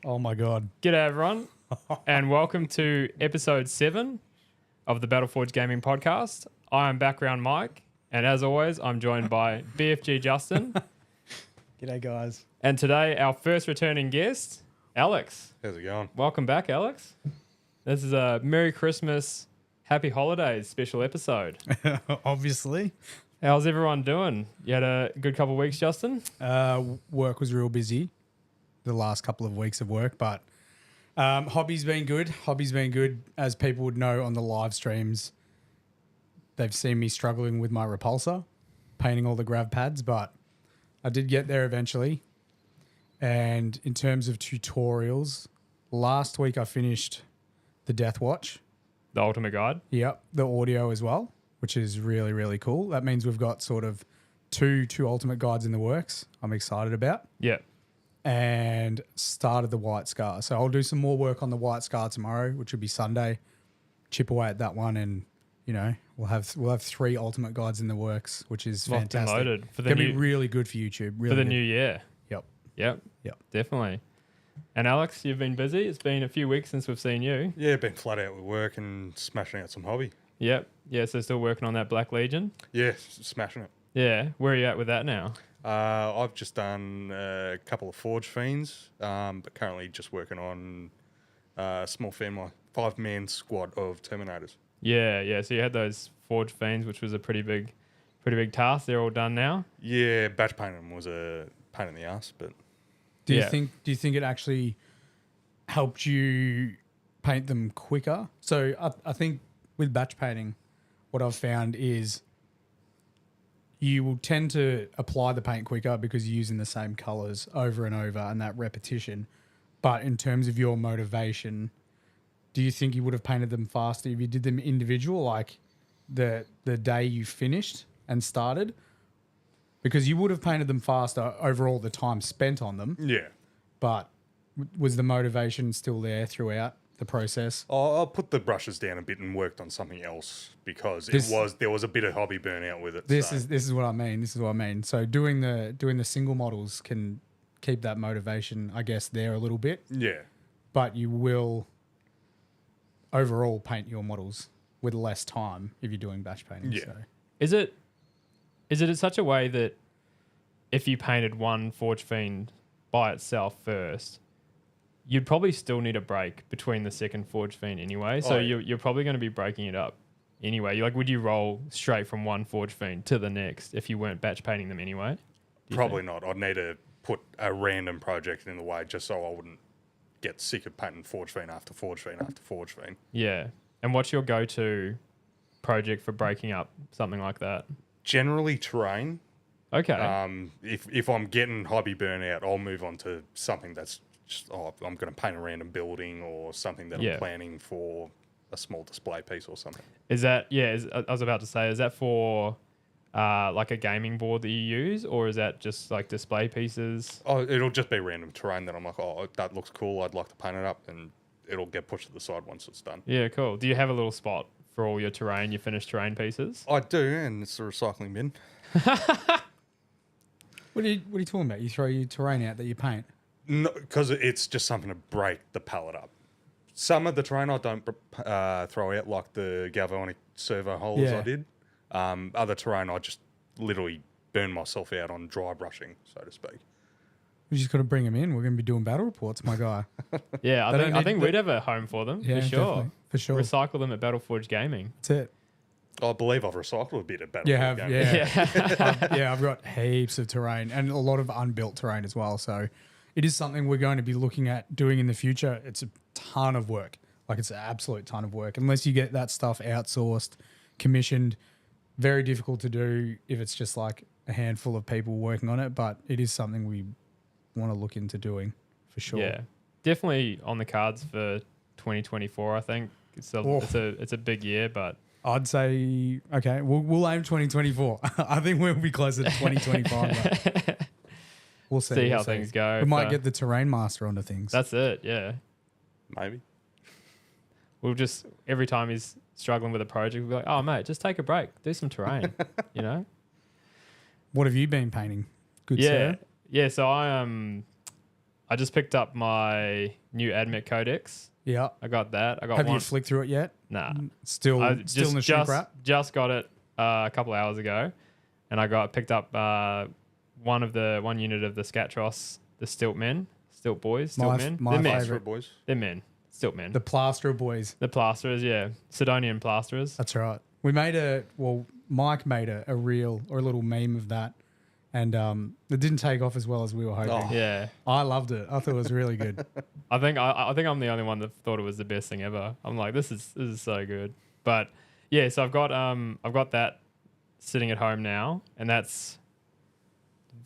Oh my God. G'day everyone, and welcome to episode 7 of the Battleforge Gaming Podcast. I am Background Mike, and as always, I'm joined by BFG Justin. G'day, guys. And today, our first returning guest, Alex. How's it going? Welcome back, Alex. This is a Merry Christmas, Happy Holidays special episode. Obviously. How's everyone doing? You had a good couple of weeks, Justin? Work was real busy the last couple of weeks of work, but hobby's been good. As people would know on the live streams, they've seen me struggling with my repulsor, painting all the grav pads, but I did get there eventually. And in terms of tutorials, last week I finished the Death Watch. The Ultimate Guide? Yep, the audio as well, which is really, really cool. That means we've got sort of two Ultimate Guides in the works I'm excited about. Yeah. And started the White Scar. So I'll do some more work on the White Scar tomorrow, which will be Sunday. Chip away at that one, and you know we'll have 3 Ultimate Guides in the works, which is Locked and fantastic. loaded for the Gonna new, be really good for YouTube. Really for the good. new year. Yep. Yep, definitely. And Alex, you've been busy. It's been a few weeks since we've seen you. Yeah, been flat out with work and smashing out some hobby. Yep. Yeah, so still working on that Black Legion. Yeah, smashing it. Yeah. Where are you at with that now? I've just done a couple of Forge Fiends, but currently just working on a small family, 5-man squad of Terminators. Yeah. So you had those Forge Fiends, which was a pretty big task. They're all done now. Yeah, batch painting was a pain in the ass, but Do you think it actually helped you paint them quicker? So I think with batch painting, what I've found is you will tend to apply the paint quicker because you're using the same colors over and over and that repetition. But in terms of your motivation, do you think you would have painted them faster if you did them individual, like the day you finished and started? Because you would have painted them faster overall the time spent on them. yeah. But was the motivation still there throughout the process? I'll put the brushes down a bit and worked on something else because there was a bit of hobby burnout with it. This is what I mean. So doing the single models can keep that motivation, I guess, there a little bit. Yeah. But you will overall paint your models with less time if you're doing batch painting. Yeah. So. Is it in such a way that if you painted one Forge Fiend by itself first, you'd probably still need a break between the second Forge Fiend anyway. So you're probably going to be breaking it up anyway. Would you roll straight from one Forge Fiend to the next if you weren't batch painting them anyway? Probably not. I'd need to put a random project in the way just so I wouldn't get sick of painting Forge Fiend after Forge Fiend after Forge Fiend. Yeah. And what's your go-to project for breaking up something like that? Generally terrain. Okay. If I'm getting hobby burnout, I'll move on to something that's just, I'm going to paint a random building or something that I'm planning for a small display piece or something. Is that, I was about to say, is that for like a gaming board that you use, or is that just like display pieces? Oh, it'll just be random terrain that I'm like, oh, that looks cool, I'd like to paint it up, and it'll get pushed to the side once it's done. Yeah, cool. Do you have a little spot for all your terrain, your finished terrain pieces? I do, and it's a recycling bin. What are you talking about? You throw your terrain out that you paint? No, because it's just something to break the palette up. Some of the terrain I don't throw out, like the galvanic servo holes I did. Other terrain I just literally burn myself out on dry brushing, so to speak. We just got to bring them in. We're going to be doing battle reports, my guy. Yeah, I think we'd have a home for them, for sure. Definitely, for sure. Recycle them at Battleforge Gaming. That's it. I believe I've recycled a bit of Battlefield. You have, Gaming. yeah. I've got heaps of terrain and a lot of unbuilt terrain as well. So it is something we're going to be looking at doing in the future. It's a ton of work. Like, it's an absolute ton of work. Unless you get that stuff outsourced, commissioned, very difficult to do if it's just like a handful of people working on it. But it is something we want to look into doing for sure. Yeah, definitely on the cards for 2024, I think. It's a big year, but I'd say, okay, we'll aim 2024. I think we'll be closer to 2025. But we'll see. How things go. We might get the terrain master onto things. That's it, yeah. Maybe. We'll just, every time he's struggling with a project, we'll be like, oh, mate, just take a break. Do some terrain, you know? What have you been painting? Good, yeah. sir? Yeah, so I just picked up my new AdMech Codex. Yeah. I got that. I got Have one. you flicked through it yet? Nah. Still I in the shrink wrap? just got it a couple hours ago, and I picked up one unit of the Scatros, the Stilt Boys. My They're favourite. men. Boys. They're men. Stilt men. The plasterer boys. The plasterers, yeah. Sidonian plasterers. That's right. Mike made a reel or a little meme of that, and it didn't take off as well as we were hoping. Oh. Yeah. I loved it. I thought it was really good. I think I'm the only one that thought it was the best thing ever. I'm like, this is so good. But yeah, so I've got that sitting at home now, and that's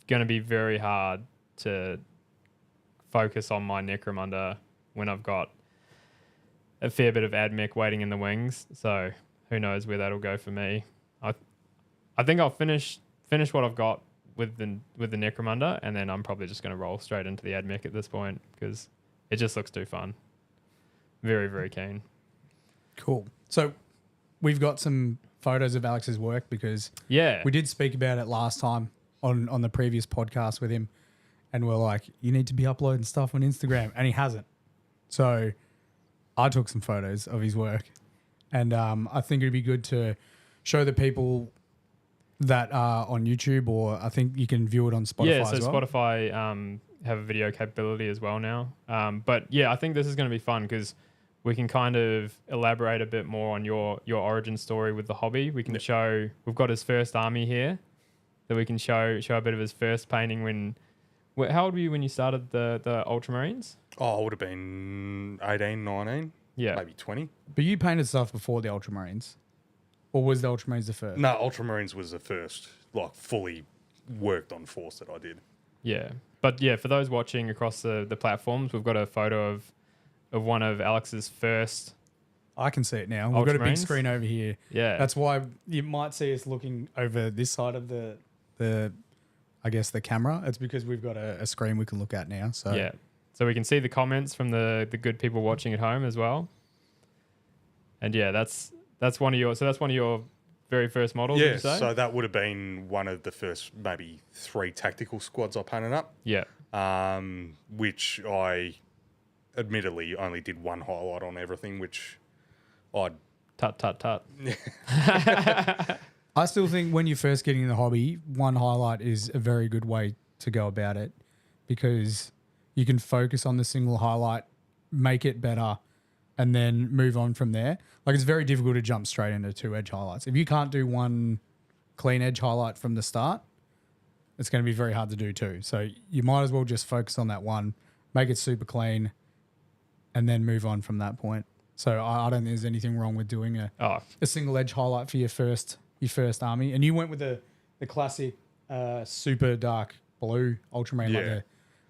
going to be very hard to focus on my Necromunda when I've got a fair bit of AdMech waiting in the wings. So who knows where that'll go for me. I think I'll finish what I've got with the Necromunda, and then I'm probably just going to roll straight into the AdMech at this point because it just looks too fun. Very, very keen. Cool. So we've got some photos of Alex's work because we did speak about it last time on the previous podcast with him, and we're like, you need to be uploading stuff on Instagram, and he hasn't. So I took some photos of his work, and I think it'd be good to show the people that are on YouTube, or I think you can view it on Spotify as well. Spotify have a video capability as well now. But yeah, I think this is going to be fun because we can kind of elaborate a bit more on your origin story with the hobby. We can show, we've got his first army here that we can show a bit of his first painting how old were you when you started the Ultramarines? Oh, I would have been 18, 19, maybe 20. But you painted stuff before the Ultramarines, or was the Ultramarines the first? No, Ultramarines was the first, like, fully worked on force that I did. Yeah. But yeah, for those watching across the platforms, we've got a photo of one of Alex's first. I can see it now. We've got a big Ultramarines. screen over here. Yeah. That's why you might see us looking over this side of the I guess the camera. It's because we've got a screen we can look at now. So yeah. So we can see the comments from the good people watching at home as well. And yeah, that's one of your very first models, would Yeah, you say? so that would have been one of the first maybe 3 tactical squads I painted up. Yeah. Which I admittedly only did one highlight on everything, which I'd... Tut. I still think when you're first getting in the hobby, one highlight is a very good way to go about it because you can focus on the single highlight, make it better, and then move on from there. Like, it's very difficult to jump straight into 2 edge highlights. If you can't do one clean edge highlight from the start, it's going to be very hard to do too. So you might as well just focus on that one, make it super clean, and then move on from that point. So I don't think there's anything wrong with doing a single edge highlight for your first army. And you went with the classic super dark blue Ultramarine,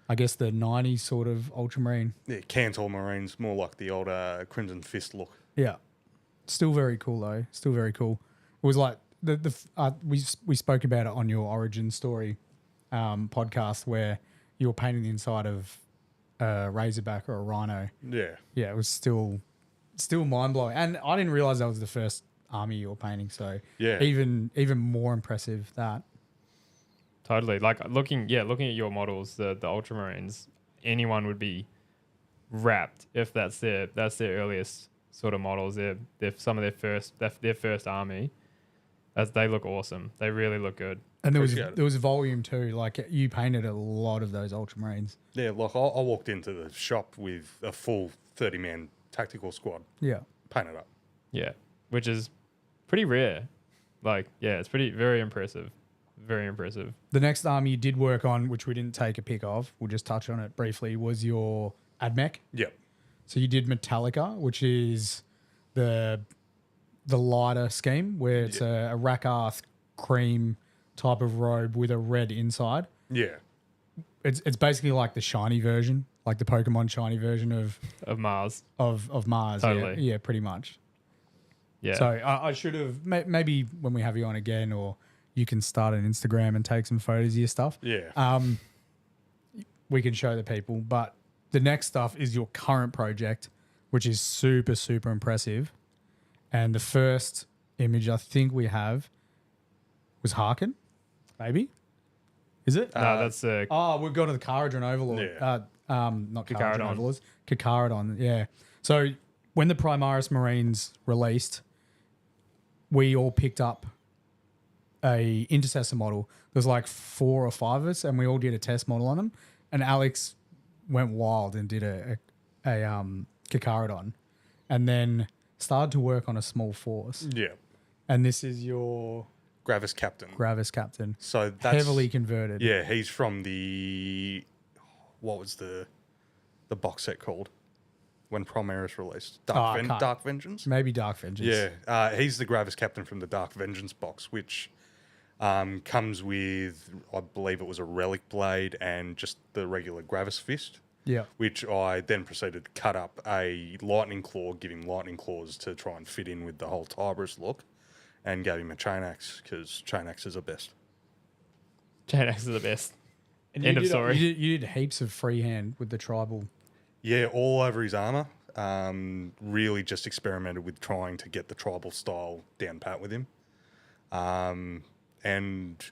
like the 90s sort of Ultramarine. Yeah, Cantor Marines, more like the old Crimson Fist look. Yeah. Still very cool though. Still very cool. It was like we spoke about it on your origin story podcast where you were painting the inside of a Razorback or a Rhino. Yeah. Yeah, it was still mind blowing. And I didn't realize that was the first army you were painting. So yeah, even more impressive that. Totally. Like looking at your models, the Ultramarines, anyone would be wrapped if that's their earliest sort of models. They're some of their first army. They look awesome. They really look good. And there was volume too. Like you painted a lot of those Ultramarines. Yeah, like I walked into the shop with a full 30-man tactical squad. Yeah. Painted up. Yeah. Which is pretty rare. Like, yeah, it's very impressive. Very impressive. The next army you did work on, which we didn't take a pic of, we'll just touch on it briefly, was your AdMech. Yep. So you did Metallica, which is the lighter scheme where it's a Rakarth cream type of robe with a red inside. Yeah. It's basically like the shiny version, like the Pokemon shiny version of Mars. Of Mars. Totally. Yeah, pretty much. Yeah. So I should have, maybe when we have you on again, or you can start an Instagram and take some photos of your stuff. Yeah. We can show the people. But the next stuff is your current project, which is super, super impressive. And the first image I think we have was Harkin, maybe. Is it? No, that's we've got the Caradron Overlord. Yeah. not Carriage Carcharodon. Overlords, Carcharodon, yeah. So when the Primaris Marines released, we all picked up a intercessor model. There's like 4 or 5 of us, and we all did a test model on them. And Alex went wild and did a Carcharodon, and then started to work on a small force. Yeah. And this is your Gravis Captain. Gravis Captain. So that's Heavily converted. Yeah, he's from the what was the box set called when Primaris released? Dark Vengeance. Maybe Dark Vengeance. Yeah, he's the Gravis Captain from the Dark Vengeance box, which comes with, I believe it was a Relic Blade and just the regular Gravis Fist. Yeah. Which I then proceeded to cut up a Lightning Claw, give him Lightning Claws to try and fit in with the whole Tiberius look, and gave him a Chain Axe because Chain Axes are best. Chain Axes are the best. And End of story. You did heaps of freehand with the tribal. Yeah, all over his armor. Really just experimented with trying to get the tribal style down pat with him. And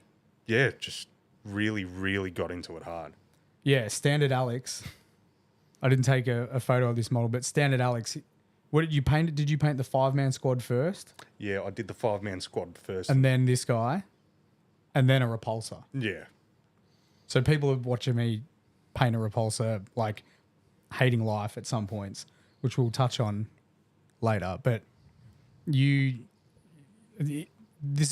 yeah, just really, really got into it hard. Yeah, standard Alex. I didn't take a photo of this model, but standard Alex. What did you paint? Did you paint the 5-man squad first? Yeah, I did the 5-man squad first. And then this guy, and then a repulsor. Yeah. So people are watching me paint a repulsor, like hating life at some points, which we'll touch on later. But this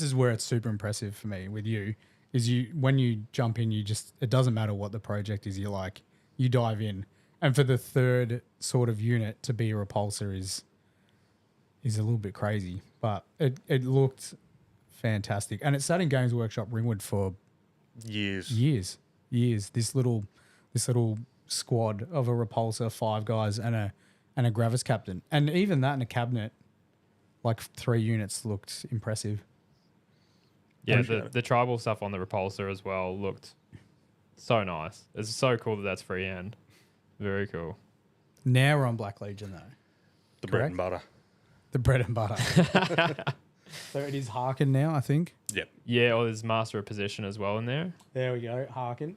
is where it's super impressive for me with you, is when you jump in, it doesn't matter what the project is, you dive in. And for the third sort of unit to be a repulsor is a little bit crazy, but it looked fantastic. And it sat in Games Workshop Ringwood for years. This little squad of a repulsor, 5 guys and a Gravis Captain. And even that in a cabinet, like 3 units, looked impressive. Yeah, the tribal stuff on the repulsor as well looked so nice. It's so cool that that's freehand. Very cool. Now we're on Black Legion though. The bread and butter. The bread and butter. So it is Harkin now, I think. Yep. Yeah, or there's Master of Possession as well in there. There we go, Harkin.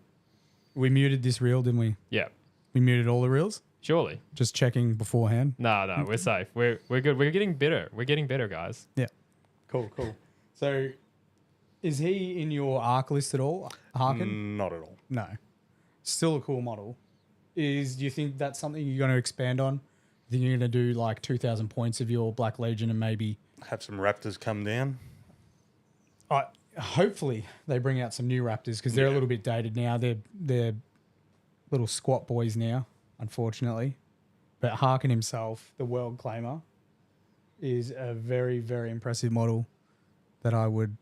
We muted this reel, didn't we? Yeah. We muted all the reels? Surely. Just checking beforehand. No, we're safe. We're good. We're getting better. We're getting better, guys. Yeah. Cool. So is he in your ARC list at all, Harkin? Not at all. No. Still a cool model. Do you think that's something you're going to expand on? You think you're going to do like 2,000 points of your Black Legion and maybe... Have some Raptors come down. Hopefully they bring out some new Raptors because they're a little bit dated now. They're little squat boys now, unfortunately. But Harkin himself, the world claimer, is a very, very impressive model that I would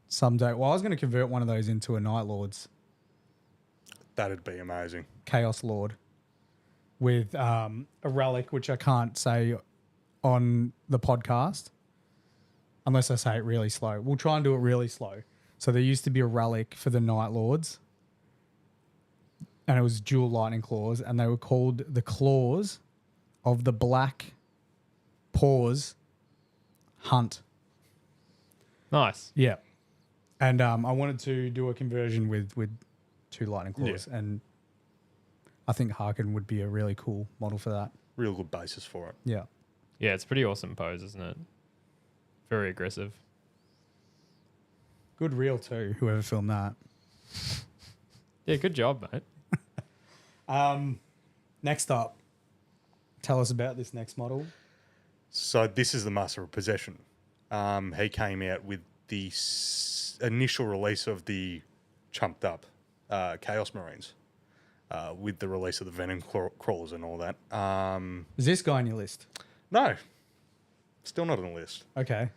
someday... Well, I was going to convert one of those into a Night Lords. That'd be amazing. Chaos Lord with a relic, which I can't say on the podcast unless I say it really slow. We'll try and do it really slow. So there used to be a relic for the Night Lords, and it was dual lightning claws, and they were called the Claws of the Black Paws Hunt. Nice. Yeah. And I wanted to do a conversion with 2 lightning claws, and I think Harkin would be a really cool model for that. Real good basis for it. Yeah. Yeah, it's a pretty awesome pose, isn't it? Very aggressive. Good reel too, whoever filmed that. Yeah, good job, mate. Next up, tell us about this next model. So this is the Master of Possession. He came out with the initial release of the chumped up Chaos Marines with the release of the Venom Crawlers and all that. Is this guy on your list? No, still not on the list. Okay.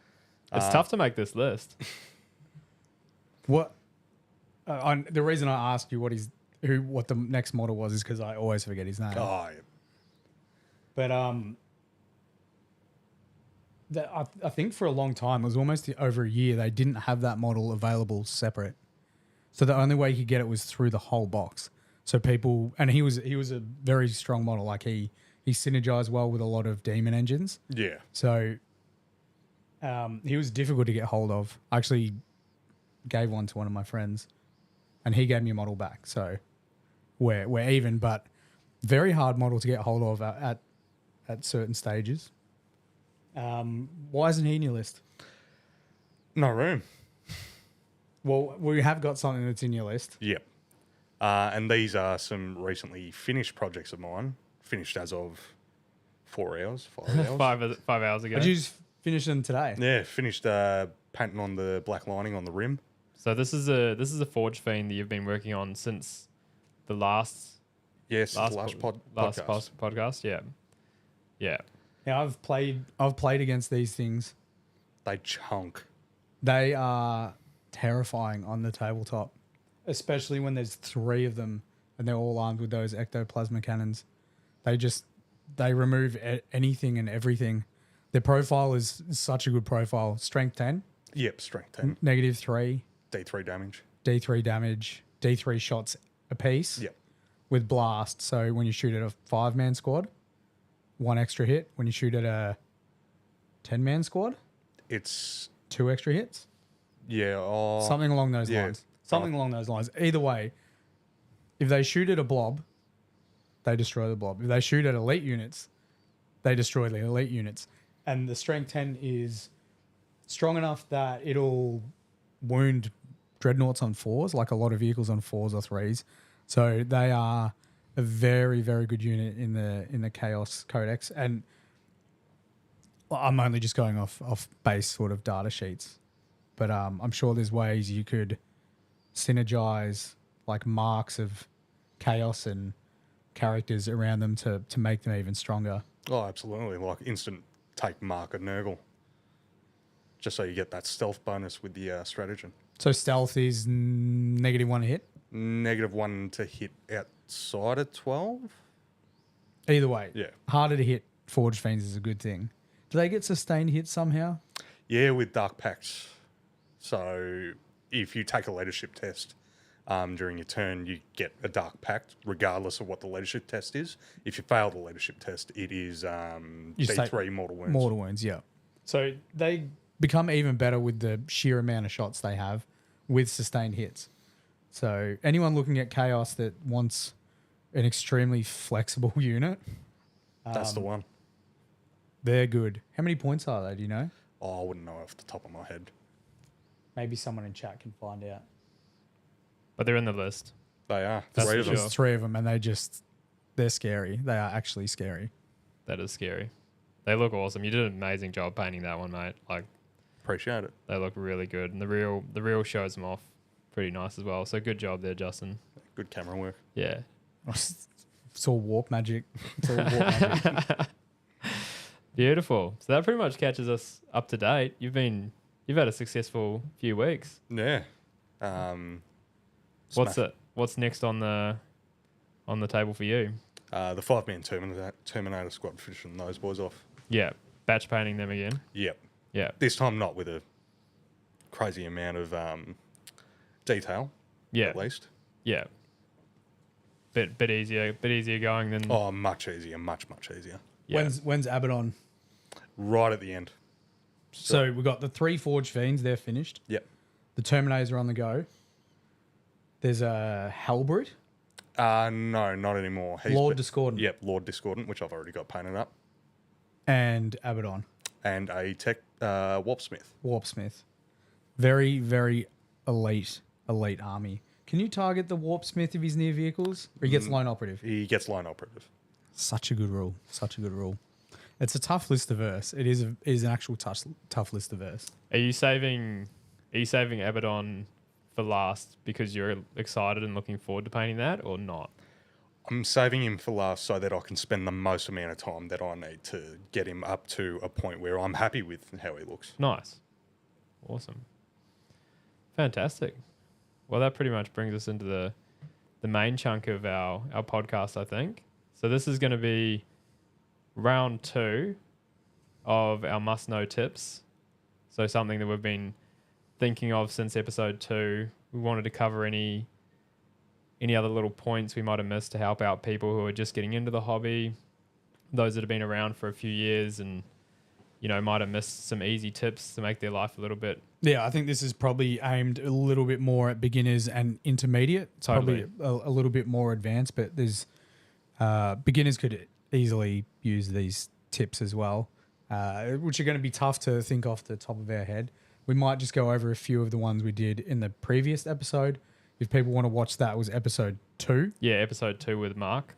It's tough to make this list. What? The reason I asked you what the next model was is because I always forget his name. Oh, yeah. But I think for a long time, it was almost over a year, they didn't have that model available separate. So the only way you could get it was through the whole box. So people, and he was a very strong model. Like he synergized well with a lot of demon engines. Yeah. So he was difficult to get hold of. I actually gave one to one of my friends, and he gave me a model back. So we're even. But Very hard model to get hold of at certain stages. Why isn't he in your list? No room. Well, we have got something that's in your list. Yep. And these are some recently finished projects of mine. Finished as of 4 hours, 5 hours. 5 hours ago. Did you just finish them today? Yeah, finished painting on the black lining on the rim. So this is a Forge Fiend that you've been working on since the last podcast. Yeah. Yeah, I've played against these things. They chunk. They are terrifying on the tabletop, especially when there's 3 of them and they're all armed with those ectoplasma cannons. They remove anything and everything. Their profile is such a good profile. Strength 10. Yep, strength 10. -3. D3 damage. D3 damage. D3 shots apiece. Yep. With blast. So when you shoot at a 5-man squad, 1 extra hit. When you shoot at a 10-man squad, It's 2 extra hits. Something along those lines. Something along those lines. Either way, if they shoot at a blob, they destroy the blob. If they shoot at elite units, they destroy the elite units. And the strength 10 is strong enough that it'll wound dreadnoughts on 4s, like a lot of vehicles on 4s or 3s. So they are a very, very good unit in the Chaos Codex. And I'm only just going off base sort of data sheets. But I'm sure there's ways you could synergize like marks of chaos and characters around them to make them even stronger. Oh, absolutely. Like instant take mark of Nurgle. Just so you get that stealth bonus with the stratagem. So stealth is -1 hit? -1 to hit outside of 12? Either way. Yeah. Harder to hit Forged Fiends is a good thing. Do they get sustained hits somehow? Yeah, with Dark Pacts. So if you take a leadership test during your turn, you get a Dark Pact, regardless of what the leadership test is. If you fail the leadership test, it is D3 mortal wounds. Mortal wounds, yeah. So they become even better with the sheer amount of shots they have with sustained hits. So anyone looking at Chaos that wants an extremely flexible unit, That's the one. they're good. How many points are they? Do you know? Oh, I wouldn't know off the top of my head. Maybe someone in chat can find out. But they're in the list. They are. That's 3 for of them. sure. There's 3 of them, and they're scary. They are actually scary. That is scary. They look awesome. You did an amazing job painting that one, mate. Like, Appreciate it. they look really good, and the reel shows them off pretty nice as well. So good job there, Justin. Good camera work. Yeah. It's all warp magic. It's all warp magic. Beautiful. So that pretty much catches us up to date. You've had a successful few weeks. Yeah. What's next on the table for you? The 5-man Terminator squad, finishing those boys off. Yeah. Batch painting them again. Yep. Yeah. This time not with a crazy amount of detail. Yeah. At least. Yeah. Bit easier going than. Oh, much easier. Much easier. Yeah. When's Abaddon? Right at the end. So we've got the 3 Forged Fiends. They're finished. Yep. The Terminators are on the go. There's a Hellbrute. No, not anymore. Lord Discordant. Yep, Lord Discordant, which I've already got painted up. And Abaddon. And a tech Warpsmith. Warpsmith. Very, very elite army. Can you target the Warpsmith if he's near vehicles? Or he gets lone operative? He gets line operative. Such a good rule. It's a tough list to verse. It is an actual tough list to verse. Are you saving Abaddon for last because you're excited and looking forward to painting that, or not? I'm saving him for last so that I can spend the most amount of time that I need to get him up to a point where I'm happy with how he looks. Nice. Awesome. Fantastic. Well, that pretty much brings us into the main chunk of our podcast, I think. So this is going to be round 2 of our must-know tips. So something that we've been thinking of since episode 2. We wanted to cover any other little points we might have missed to help out people who are just getting into the hobby, those that have been around for a few years and, might have missed some easy tips to make their life a little bit. Yeah, I think this is probably aimed a little bit more at beginners and intermediate. It's Totally. probably a little bit more advanced, but there's beginners could easily use these tips as well, which are going to be tough to think off the top of our head. We might just go over a few of the ones we did in the previous episode. If people want to watch that, it was episode 2. Yeah, episode 2 with Mark.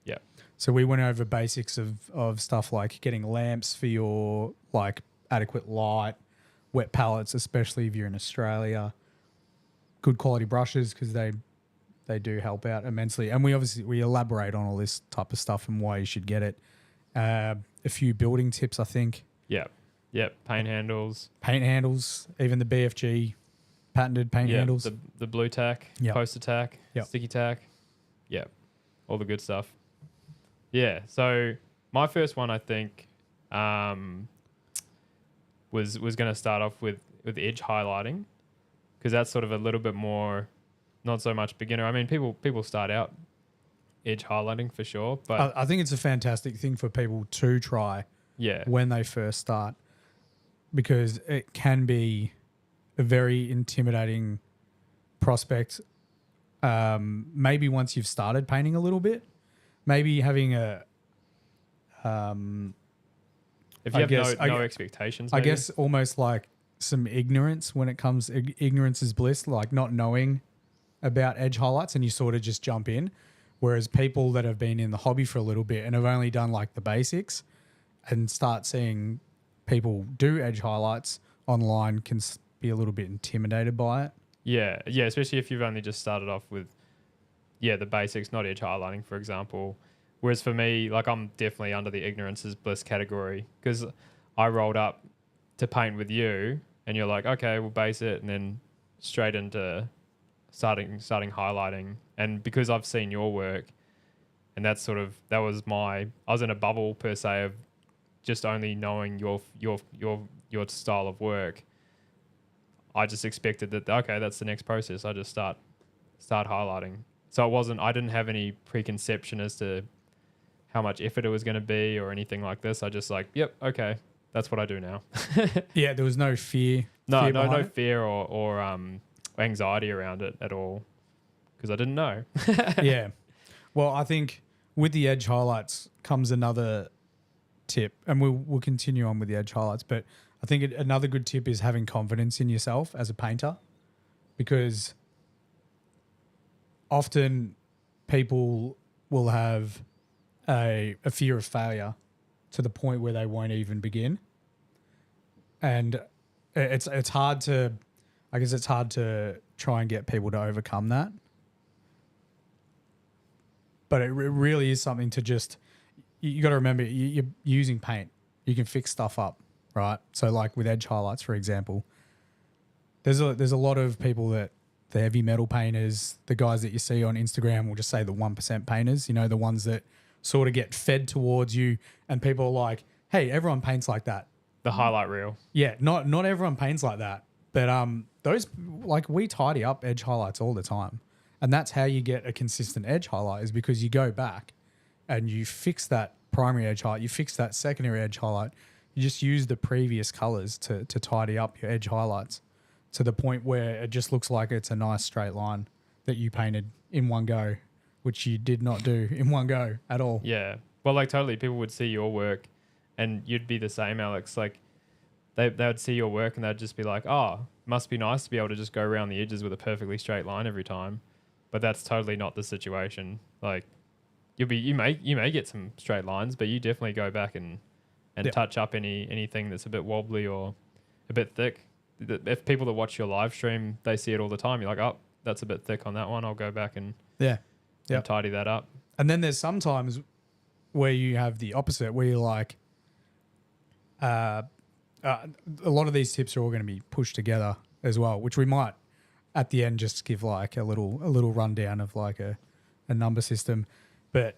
Yeah. So we went over basics of stuff like getting lamps for your like adequate light, wet palettes, especially if you're in Australia, good quality brushes because they do help out immensely. And we elaborate on all this type of stuff and why you should get it. A few building tips, I think. Yeah. Paint handles, even the BFG patented paint handles. The blue tack, poster tack, sticky tack. Yeah, all the good stuff. Yeah, so my first one I think was going to start off with edge highlighting because that's sort of a little bit more, not so much beginner. I mean, people start out edge highlighting for sure, but I think it's a fantastic thing for people to try when they first start because it can be a very intimidating prospect. Maybe once you've started painting a little bit, maybe having a if you have no expectations, maybe? I guess almost like some ignorance when it comes. Ignorance is bliss, like not knowing about edge highlights, and you sort of just jump in. Whereas people that have been in the hobby for a little bit and have only done like the basics, and start seeing people do edge highlights online can be a little bit intimidated by it. Yeah, especially if you've only just started off with the basics, not edge highlighting, for example. Whereas for me, like I'm definitely under the ignorance is bliss category because I rolled up to paint with you and you're like, okay, we'll base it and then straight into starting highlighting. And because I've seen your work and I was in a bubble per se of just only knowing your style of work. I just expected that, okay, that's the next process. I just start highlighting. So I didn't have any preconception as to how much effort it was going to be or anything like this. I just like, yep, okay, that's what I do now. Yeah, there was no fear. No fear or anxiety around it at all because I didn't know. Yeah. Well, I think with the edge highlights comes another tip, and we'll continue on with the edge highlights, but I think another good tip is having confidence in yourself as a painter because often people will have a fear of failure to the point where they won't even begin. And it's hard to try and get people to overcome that. But it really is something to just, you got to remember, you're using paint. You can fix stuff up, right? So like with edge highlights, for example, there's a lot of people that the heavy metal painters, the guys that you see on Instagram will just say the 1% painters, the ones that sort of get fed towards you and people are like, hey, everyone paints like that. The highlight reel. Yeah, not everyone paints like that. But those, like we tidy up edge highlights all the time. And that's how you get a consistent edge highlight is because you go back and you fix that primary edge highlight, you fix that secondary edge highlight. You just use the previous colors to tidy up your edge highlights to the point where it just looks like it's a nice straight line that you painted in one go, which you did not do in one go at all. Yeah. Well, like totally, people would see your work and you'd be the same, Alex. Like they would see your work and they'd just be like, oh, must be nice to be able to just go around the edges with a perfectly straight line every time. But that's totally not the situation. Like you may get some straight lines, but you definitely go back and touch up anything that's a bit wobbly or a bit thick. If people that watch your live stream, they see it all the time. You're like, oh, that's a bit thick on that one. I'll go back and tidy that up. And then there's sometimes where you have the opposite, where you're like, a lot of these tips are all going to be pushed together as well, which we might at the end just give like a little rundown of like a number system. But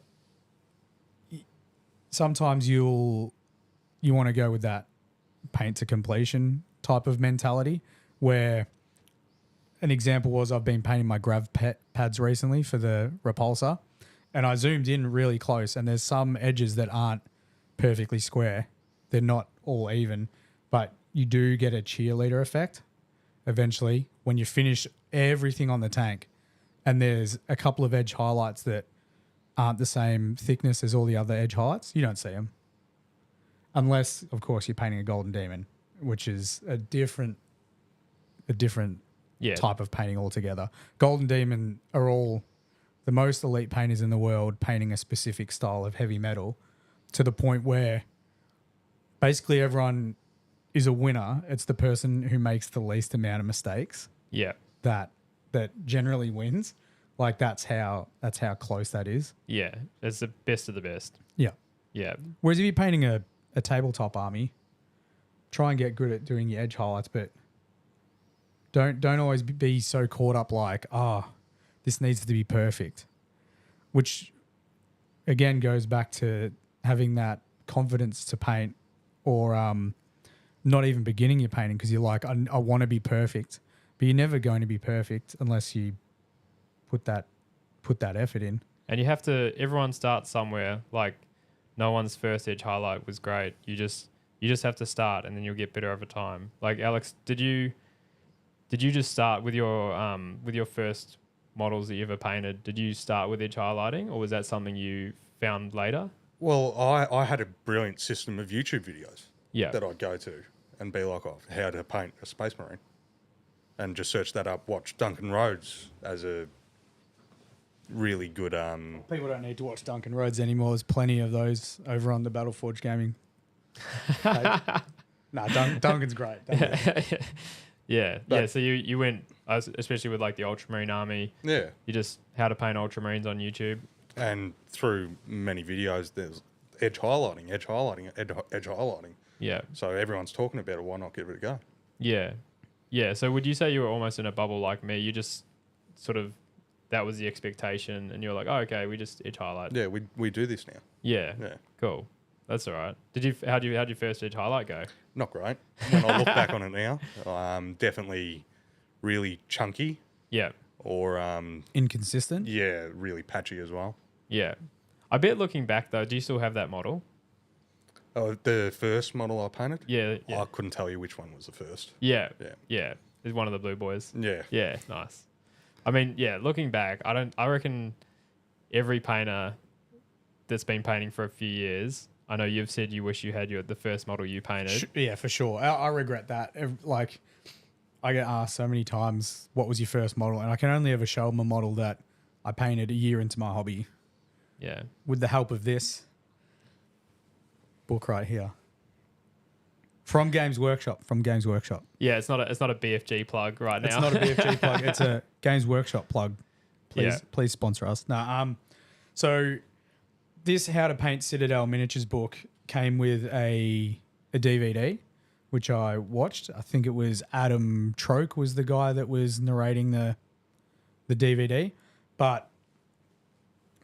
sometimes you want to go with that paint to completion type of mentality where an example was I've been painting my grav pads recently for the repulsor and I zoomed in really close and there's some edges that aren't perfectly square. They're not all even, but you do get a cheerleader effect eventually when you finish everything on the tank and there's a couple of edge highlights that aren't the same thickness as all the other edge highlights, you don't see them. Unless, of course, you're painting a golden demon, which is a different Yeah. type of painting altogether. Golden demon are all the most elite painters in the world painting a specific style of heavy metal to the point where basically everyone is a winner. It's the person who makes the least amount of mistakes Yeah. that generally wins. Like that's how close that is. Yeah. It's the best of the best. Yeah. Yeah. Whereas if you're painting a tabletop army, try and get good at doing your edge highlights, but don't always be so caught up like, this needs to be perfect. Which again goes back to having that confidence to paint or not even beginning your painting because you're like, I want to be perfect. But you're never going to be perfect unless you put that effort in. And you have to, everyone starts somewhere. Like no one's first edge highlight was great. You just have to start and then you'll get better over time. Like Alex, did you just start with your first models that you ever painted? Did you start with edge highlighting or was that something you found later? Well, I had a brilliant system of YouTube videos that I'd go to and be like, how to paint a Space Marine. And just search that up, watch Duncan Rhodes as a really good... People don't need to watch Duncan Rhodes anymore. There's plenty of those over on the Battleforge Gaming. Duncan's great. Yeah. So you went, especially with like the Ultramarine Army. Yeah. You just how to paint Ultramarines on YouTube. And through many videos, there's edge highlighting. Yeah. So everyone's talking about it. Why not give it a go? Yeah. Yeah. So would you say you were almost in a bubble like me? You just sort of, that was the expectation and you're like, oh, okay, we just edge highlight. Yeah, we do this now. Yeah. Yeah. Cool. That's all right. How'd your first edge highlight go? Not great. When I look back on it now, definitely really chunky. Yeah. Or inconsistent. Yeah, really patchy as well. Yeah. I bet looking back though, do you still have that model? Oh, the first model I painted? Yeah. I couldn't tell you which one was the first. Yeah. It's one of the blue boys. Yeah. Yeah, nice. I mean, yeah, looking back, I reckon every painter that's been painting for a few years, I know you've said you wish you had the first model you painted. Yeah, for sure. I regret that. Like, I get asked so many times, what was your first model? And I can only ever show them a model that I painted a year into my hobby. Yeah. With the help of this book right here. From Games Workshop. Yeah, it's not a BFG plug right now. It's not a BFG plug. It's a Games Workshop plug. Please sponsor us. No, so this How to Paint Citadel Miniatures book came with a DVD, which I watched. I think it was Adam Troke was the guy that was narrating the DVD. But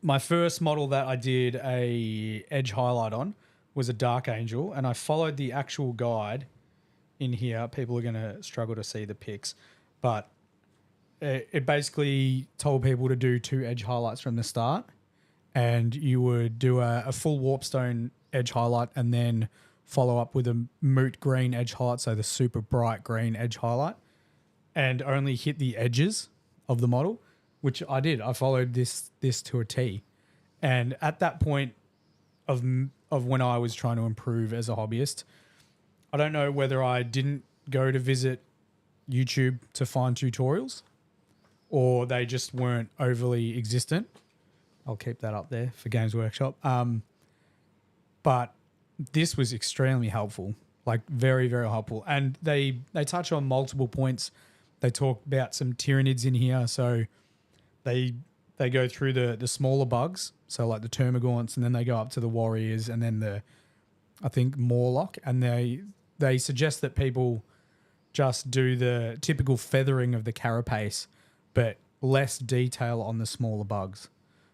my first model that I did a edge highlight on was a Dark Angel, and I followed the actual guide in here. People are going to struggle to see the pics, but it basically told people to do 2 edge highlights from the start, and you would do a full warpstone edge highlight and then follow up with a moot green edge highlight, so the super bright green edge highlight, and only hit the edges of the model, which I did. I followed this to a T. And at that point of when I was trying to improve as a hobbyist, I don't know whether I didn't go to visit YouTube to find tutorials or they just weren't overly existent. I'll keep that up there for Games Workshop. But this was extremely helpful, like very, very helpful. And they touch on multiple points. They talk about some Tyranids in here. So they go through the smaller bugs, so like the Termagants, and then they go up to the Warriors and then I think Morlock. And they suggest that people just do the typical feathering of the carapace, but less detail on the smaller bugs.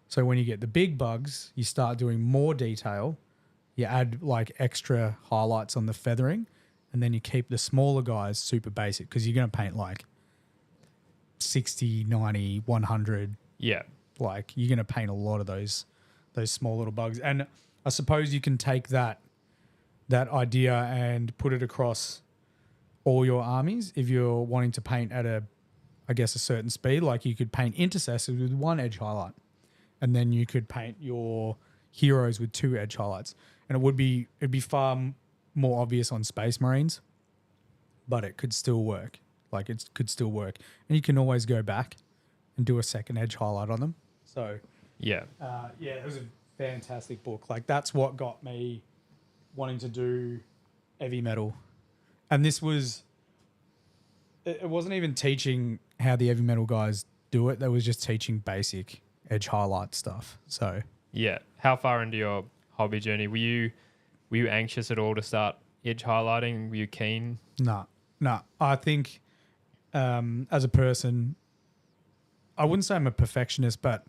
So when you get the big bugs, you start doing more detail. You add like extra highlights on the feathering, and then you keep the smaller guys super basic because you're going to paint like 60, 90, 100. Yeah. Like you're going to paint a lot of those small little bugs. And I suppose you can take that idea and put it across all your armies if you're wanting to paint at a certain speed. Like you could paint intercessors with 1 edge highlight and then you could paint your heroes with 2 edge highlights. And it'd be far more obvious on Space Marines, but it could still work. Like it could still work, and you can always go back and do a second edge highlight on them. So Yeah. it was a fantastic book. Like that's what got me wanting to do heavy metal. And this was, it wasn't even teaching how the heavy metal guys do it. They was just teaching basic edge highlight stuff. So Yeah. How far into your hobby journey were you anxious at all to start edge highlighting? Were you keen? no. I think as a person, I wouldn't say I'm a perfectionist, but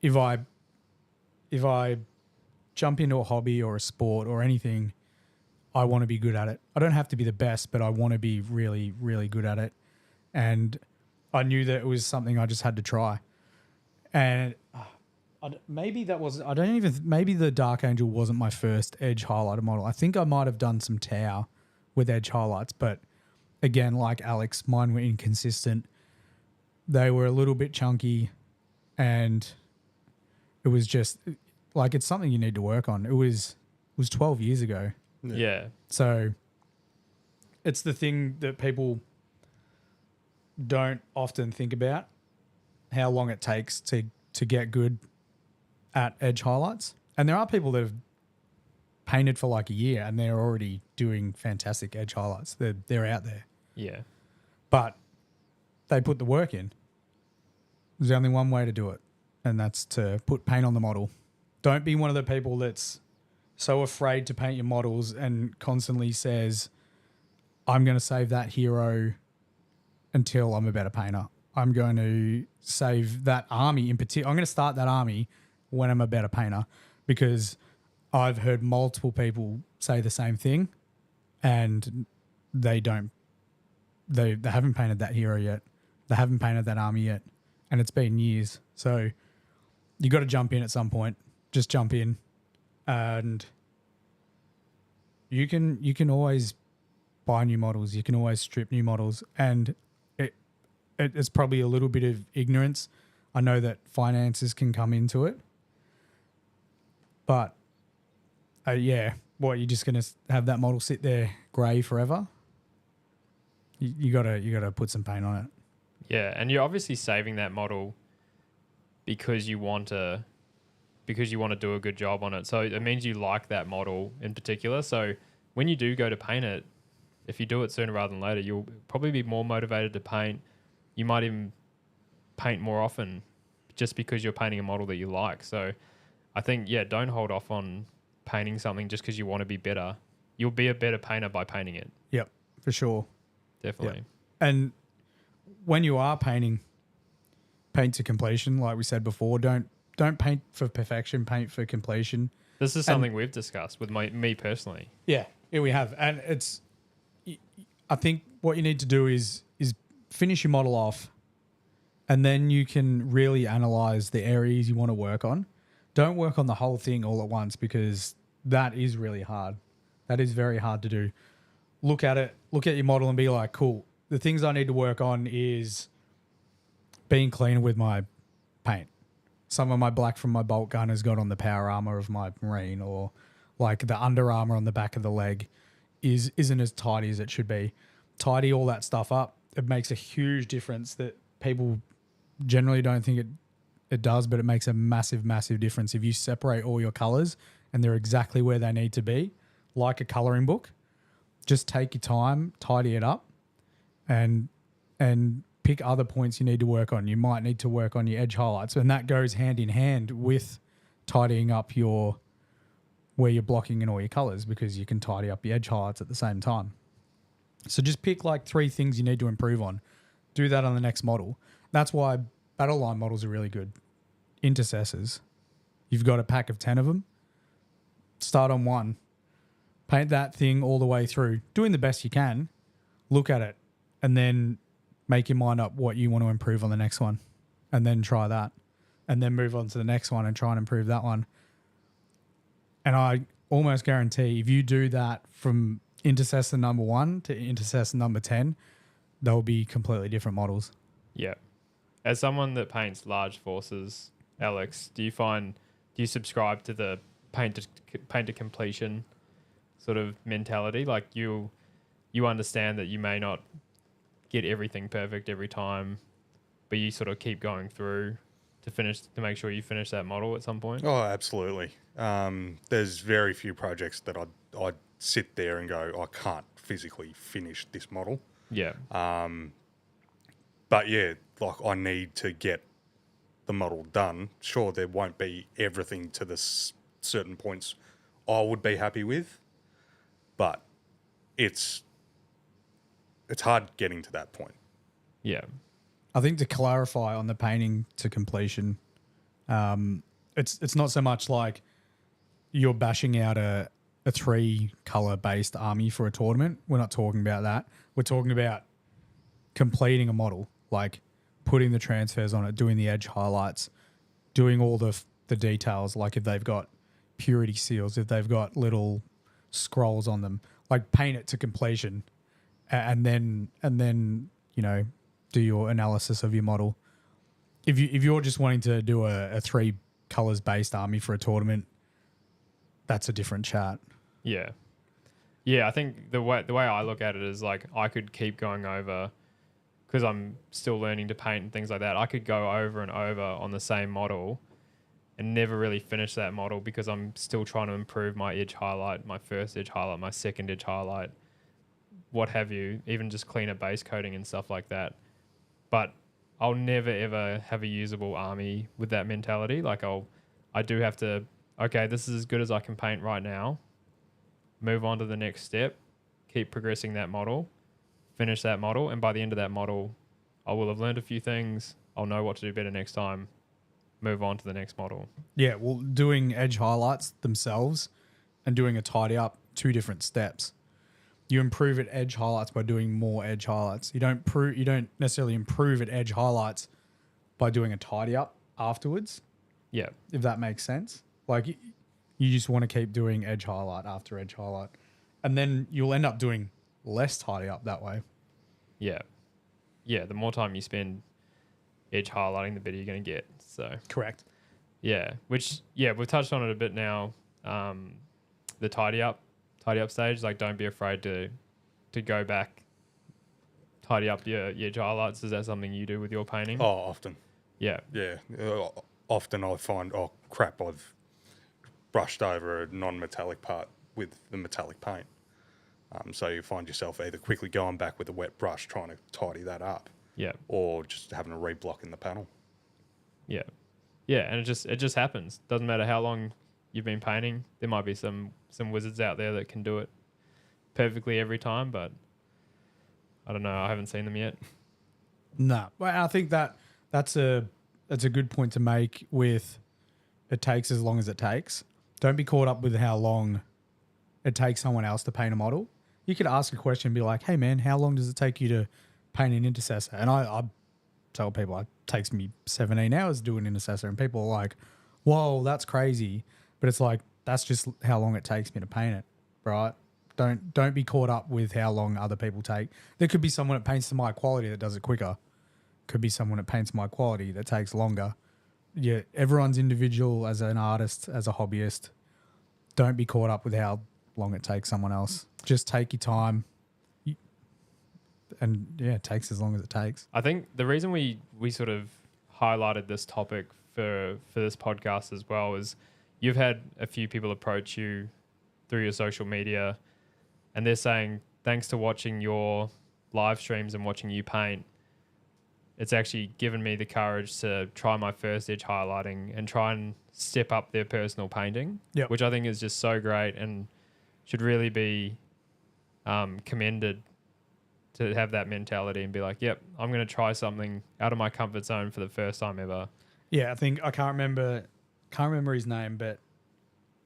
if I jump into a hobby or a sport or anything, I want to be good at it. I don't have to be the best, but I want to be really, really good at it. And I knew that it was something I just had to try. And maybe the Dark Angel wasn't my first edge highlighter model. I think I might have done some Tau with edge highlights, but again, like Alex, mine were inconsistent. They were a little bit chunky, and it was just like, it's something you need to work on. It was 12 years ago. Yeah. So it's the thing that people don't often think about, how long it takes to get good at edge highlights. And there are people that have painted for like a year and they're already doing fantastic edge highlights. They're out there. Yeah. But they put the work in. There's only one way to do it, and that's to put paint on the model. Don't be one of the people that's so afraid to paint your models and constantly says, I'm going to save that hero until I'm a better painter. I'm going to save that army in particular. I'm going to start that army when I'm a better painter, because I've heard multiple people say the same thing, and they haven't painted that hero yet. They haven't painted that army yet, and it's been years. So you got to jump in at some point. Just jump in, and you can always buy new models. You can always strip new models, and it's probably a little bit of ignorance. I know that finances can come into it, but you're just gonna have that model sit there grey forever? You gotta put some paint on it. Yeah, and you're obviously saving that model because you want to do a good job on it. So it means you like that model in particular. So when you do go to paint it, if you do it sooner rather than later, you'll probably be more motivated to paint. You might even paint more often just because you're painting a model that you like. So I think, don't hold off on painting something just because you want to be better. You'll be a better painter by painting it. Yep, for sure. Definitely. Yep. And when you are painting, paint to completion, like we said before. Don't paint for perfection, paint for completion. This is something we've discussed with me personally. Yeah, we have. And I think what you need to do is finish your model off, and then you can really analyze the areas you want to work on. Don't work on the whole thing all at once, because that is really hard. That is very hard to do. Look at it, look at your model and be like, cool, the things I need to work on is being clean with my paint. Some of my black from my bolt gun has got on the power armor of my Marine, or like the under armor on the back of the leg isn't as tidy as it should be. Tidy all that stuff up. It makes a huge difference that people generally don't think it does, but it makes a massive, massive difference. If you separate all your colors and they're exactly where they need to be, like a coloring book, just take your time, tidy it up, and pick other points you need to work on. You might need to work on your edge highlights, and that goes hand in hand with tidying up where you're blocking in all your colors, because you can tidy up your edge highlights at the same time. So just pick like 3 things you need to improve on. Do that on the next model. That's why battle line models are really good. Intercessors. You've got a pack of 10 of them. Start on one. Paint that thing all the way through. Doing the best you can. Look at it. And then make your mind up what you want to improve on the next one. And then try that. And then move on to the next one and try and improve that one. And I almost guarantee if you do that from intercessor number 1 to intercessor number 10, they'll be completely different models. Yeah. As someone that paints large forces Alex, do you subscribe to the paint to completion sort of mentality? Like you understand that you may not get everything perfect every time, but you sort of keep going through to make sure you finish that model at some point? Oh, absolutely. There's very few projects that I'd sit there and go, I can't physically finish this model. Yeah. But yeah, like I need to get the model done. Sure, there won't be everything to the certain points I would be happy with, but it's hard getting to that point. Yeah. I think to clarify on the painting to completion, it's not so much like you're bashing out a 3-color based army for a tournament. We're not talking about that. We're talking about completing a model, like putting the transfers on it, doing the edge highlights, doing all the details, like if they've got purity seals, if they've got little scrolls on them, like paint it to completion, and then do your analysis of your model. If you're just wanting to do a 3 colors based army for a tournament, that's a different chat. Yeah. Yeah, I think the way I look at it is like I could keep going over, because I'm still learning to paint and things like that. I could go over and over on the same model and never really finish that model because I'm still trying to improve my edge highlight, my first edge highlight, my second edge highlight, what have you, even just cleaner base coating and stuff like that. But I'll never ever have a usable army with that mentality. Like I do have to, okay, this is as good as I can paint right now. Move on to the next step, keep progressing that model, finish that model, and by the end of that model, I will have learned a few things. I'll know what to do better next time. Move on to the next model. Yeah, well, doing edge highlights themselves and doing a tidy up, 2 different steps. You improve at edge highlights by doing more edge highlights. You don't necessarily improve at edge highlights by doing a tidy up afterwards. Yeah. If that makes sense. Like you just want to keep doing edge highlight after edge highlight. And then you'll end up doing less tidy up that way. Yeah. Yeah, the more time you spend edge highlighting, the better you're going to get. So Correct. yeah, which, yeah, we've touched on it a bit now. The tidy up stage, like don't be afraid to go back, tidy up your edge highlights. Is that something you do with your painting? Oh, often. Yeah. Yeah. Often I find, oh crap, I've brushed over a non-metallic part with the metallic paint. So you find yourself either quickly going back with a wet brush trying to tidy that up, Yeah. or just having a reblock in the panel. Yeah. Yeah, and it just happens. Doesn't matter how long you've been painting. There might be some wizards out there that can do it perfectly every time, but I don't know. I haven't seen them yet. No. Well, I think that's a good point to make with it takes as long as it takes. Don't be caught up with how long it takes someone else to paint a model. You could ask a question and be like, hey man, how long does it take you to paint an intercessor? And I tell people it takes me 17 hours to do an intercessor, and people are like, whoa, that's crazy. But it's like, that's just how long it takes me to paint it, right? Don't be caught up with how long other people take. There could be someone that paints to my quality that does it quicker. Could be someone that paints my quality that takes longer. Yeah, everyone's individual as an artist, as a hobbyist. Don't be caught up with how long it takes someone else. Just take your time. And yeah, it takes as long as it takes. I think the reason we sort of highlighted this topic for this podcast as well is you've had a few people approach you through your social media, and they're saying, thanks to watching your live streams and watching you paint, it's actually given me the courage to try my first edge highlighting and try and step up their personal painting, Yep. which I think is just so great and should really be commended, to have that mentality and be like, yep, I'm going to try something out of my comfort zone for the first time ever. Yeah, I think I can't remember his name, but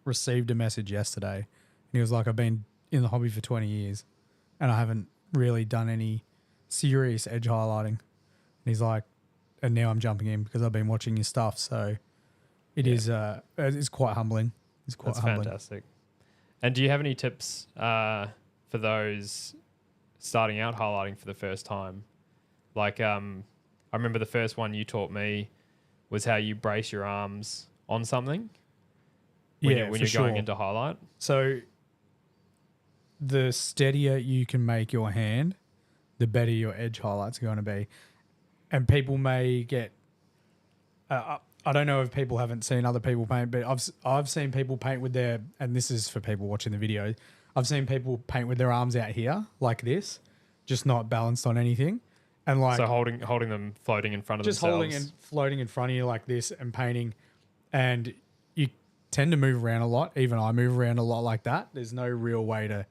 received a message yesterday, and he was like, I've been in the hobby for 20 years and I haven't really done any serious edge highlighting. And he's like, and now I'm jumping in because I've been watching your stuff. So it's quite humbling. It's quite humbling. Fantastic. And do you have any tips for those starting out highlighting for the first time? Like, I remember the first one you taught me was how you brace your arms on something when Yeah, when for you're going sure. into highlight. So the steadier you can make your hand, the better your edge highlights are going to be. And people may get. I don't know if people haven't seen other people paint, but I've seen people paint with their, and this is for people watching the video. I've seen people paint with their arms out here like this, just not balanced on anything, and like So holding them floating in front of just themselves. holding and floating in front of you like this and painting, and you tend to move around a lot. Even I move around a lot like that. There's no real way to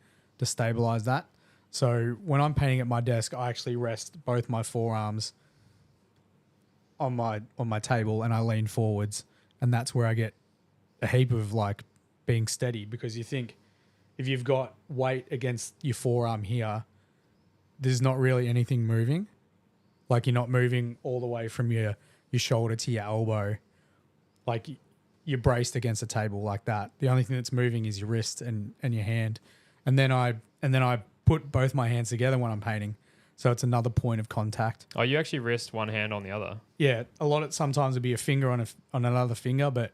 stabilize that. So when I'm painting at my desk, I actually rest both my forearms on my table and I lean forwards, and that's where I get a heap of like being steady, because you think if you've got weight against your forearm here, there's not really anything moving. Like you're not moving all the way from your shoulder to your elbow. Like you're braced against a table like that. The only thing that's moving is your wrist and your hand. And then I put both my hands together when I'm painting. So it's another point of contact. Oh, you actually rest one hand on the other. Yeah, sometimes it'd be a finger on another finger, but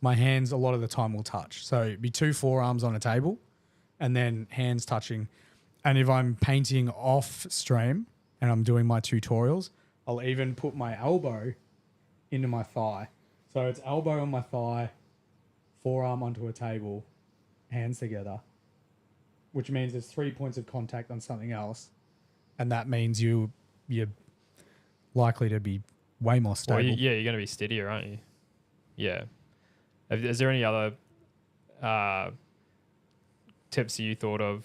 my hands a lot of the time will touch. So it'd be two forearms on a table and then hands touching. And if I'm painting off stream and I'm doing my tutorials, I'll even put my elbow into my thigh. So it's elbow on my thigh, forearm onto a table, hands together, which means there's 3 points of contact on something else. And that means you're likely to be way more stable. Well, you're going to be steadier, aren't you? Yeah. Is there any other tips that you thought of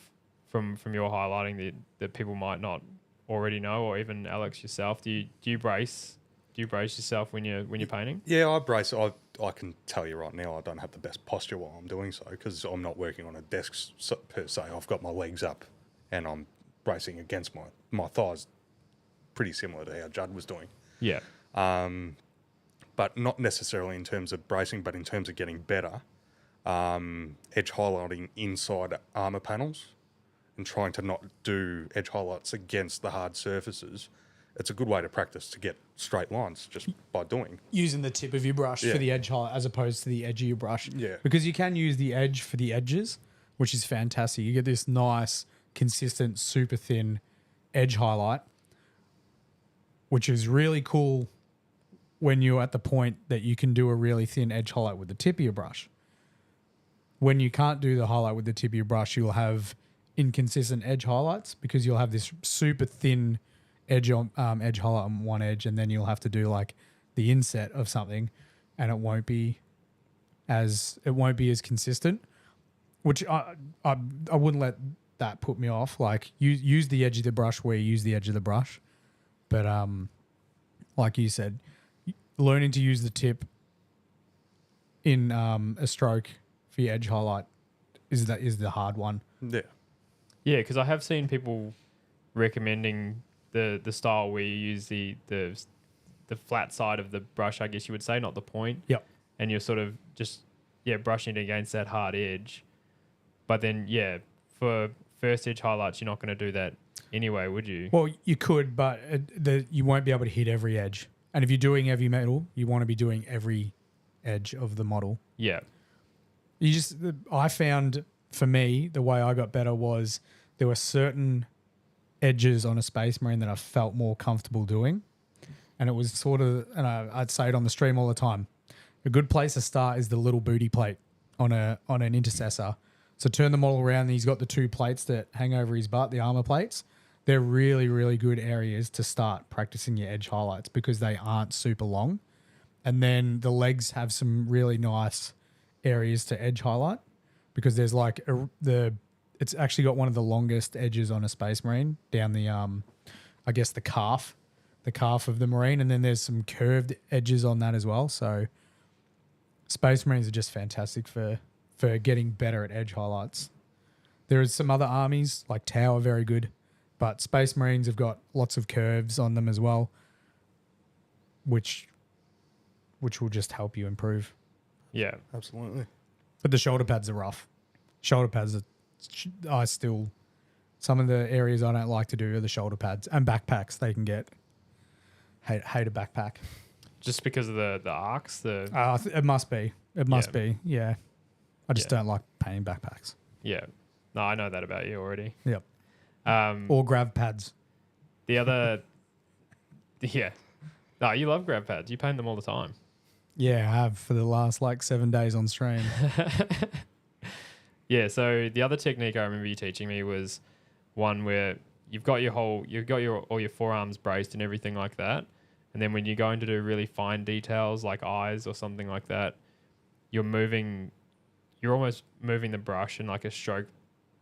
from your highlighting that people might not already know, or even Alex yourself? Do you brace yourself when you're painting? Yeah, I brace. I can tell you right now, I don't have the best posture while I'm doing so, because I'm not working on a desk per se. I've got my legs up and I'm bracing against my thighs, pretty similar to how Judd was doing. Yeah. But not necessarily in terms of bracing, but in terms of getting better. Edge highlighting inside armor panels and trying to not do edge highlights against the hard surfaces. It's a good way to practice to get straight lines just by doing. Using the tip of your brush for the edge highlight as opposed to the edge of your brush. Yeah. Because you can use the edge for the edges, which is fantastic. You get this nice, consistent, super thin edge highlight, which is really cool when you're at the point that you can do a really thin edge highlight with the tip of your brush. When you can't do the highlight with the tip of your brush, you'll have inconsistent edge highlights because you'll have this super thin edge highlight on one edge, and then you'll have to do like the inset of something, and it won't be as consistent. Which I wouldn't let that put me off. Like use the edge of the brush where you use the edge of the brush, but like you said, learning to use the tip in a stroke for your edge highlight is the hard one. Yeah. Yeah, because I have seen people recommending the style where you use the flat side of the brush, I guess you would say, not the point. Yep. And you're sort of just brushing it against that hard edge. But then for first edge highlights, you're not going to do that anyway, would you? Well, you could, but you won't be able to hit every edge. And if you're doing heavy metal, you want to be doing every edge of the model. Yeah. I found, for me, the way I got better was there were certain edges on a Space Marine that I felt more comfortable doing. And it was sort of, and I'd say it on the stream all the time, a good place to start is the little booty plate on an intercessor. So turn the model around and he's got the two plates that hang over his butt, the armor plates. They're really, really good areas to start practicing your edge highlights because they aren't super long. And then the legs have some really nice areas to edge highlight because there's like it's actually got one of the longest edges on a Space Marine down the I guess the calf of the Marine, and then there's some curved edges on that as well. So Space Marines are just fantastic for getting better at edge highlights. There is some other armies like Tau are very good, but Space Marines have got lots of curves on them as well, which will just help you improve. Yeah. Absolutely. But the shoulder pads are rough. Shoulder pads some of the areas I don't like to do are the shoulder pads and backpacks. They can get hate a backpack. Just because of the arcs, It must be. It must be. Yeah. I just Yeah. don't like painting backpacks. yeah. No, I know that about you already. Yep. Um, Or grav pads. the other, yeah. No, you love grab pads. You paint them all the time. Yeah, I have for the last 7 days on stream. Yeah. So the other technique I remember you teaching me was one where you've got all your forearms braced and everything like that, and then when you're going to do really fine details like eyes or something like that, you're almost moving the brush in like a stroke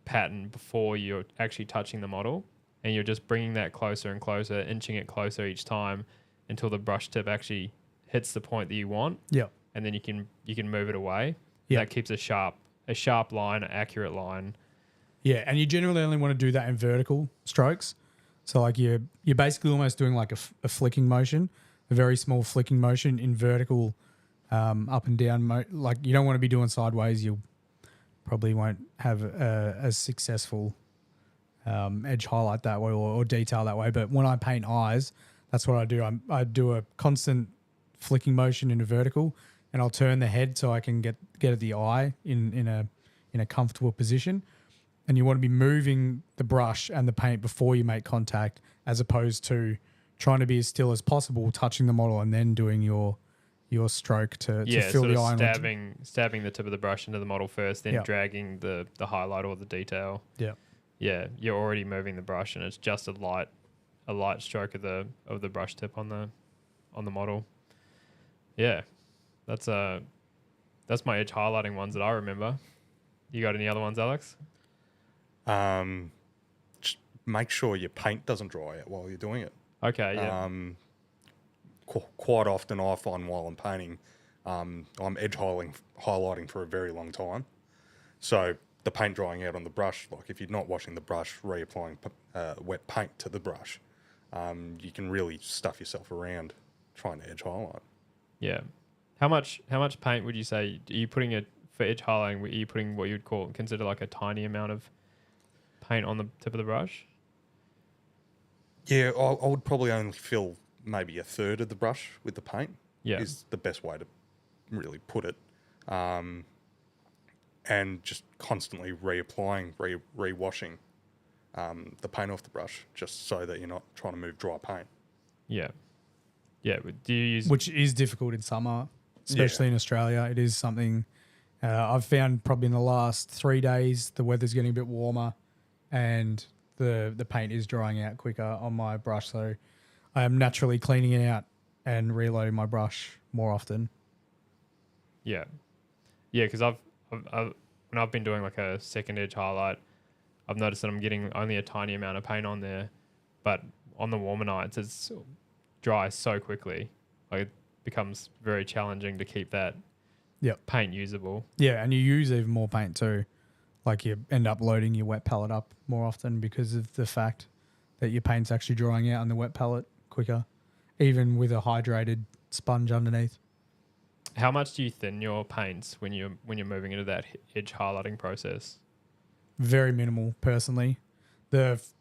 pattern before you're actually touching the model, and you're just bringing that closer and closer, inching it closer each time until the brush tip actually hits the point that you want. Yep. And then you can move it away. Yep. That keeps a sharp line, an accurate line. Yeah, and you generally only want to do that in vertical strokes. So you're basically almost doing like a flicking motion, a very small flicking motion in vertical, up and down. You don't want to be doing sideways. You probably won't have a successful edge highlight that way or detail that way. But when I paint eyes, that's what I do. I do a constant flicking motion in a vertical, and I'll turn the head so I can get at the eye in a comfortable position. And you want to be moving the brush and the paint before you make contact, as opposed to trying to be as still as possible, touching the model and then doing your stroke to fill the eye. Stabbing the tip of the brush into the model first, then Yep. dragging the highlight or the detail. Yeah. Yeah, you're already moving the brush, and it's just a light stroke of the brush tip on the model. Yeah, that's my edge highlighting ones that I remember. You got any other ones, Alex? Just make sure your paint doesn't dry out while you're doing it. Okay, yeah. Quite often I find while I'm painting, I'm edge highlighting for a very long time. So the paint drying out on the brush, like if you're not washing the brush, reapplying wet paint to the brush, you can really stuff yourself around trying to edge highlight. Yeah. How much paint would you say are you putting for edge highlighting? Are you putting what you would consider like a tiny amount of paint on the tip of the brush? Yeah, I would probably only fill maybe a third of the brush with the paint. Yeah. Is the best way to really put it. And just constantly reapplying, re-washing the paint off the brush, just so that you're not trying to move dry paint. Yeah. Yeah. Do you use... Which is difficult in summer, especially in Australia. It is something I've found probably in the last 3 days, the weather's getting a bit warmer and the paint is drying out quicker on my brush. So I am naturally cleaning it out and reloading my brush more often. Yeah. Yeah, because when I've been doing like a second edge highlight, I've noticed that I'm getting only a tiny amount of paint on there, but on the warmer nights, it's dries so quickly. Like it becomes very challenging to keep that paint usable. Yeah, and you use even more paint too. Like you end up loading your wet palette up more often because of the fact that your paint's actually drying out on the wet palette quicker, even with a hydrated sponge underneath. How much do you thin your paints when you're moving into that edge highlighting process? Very minimal, personally. If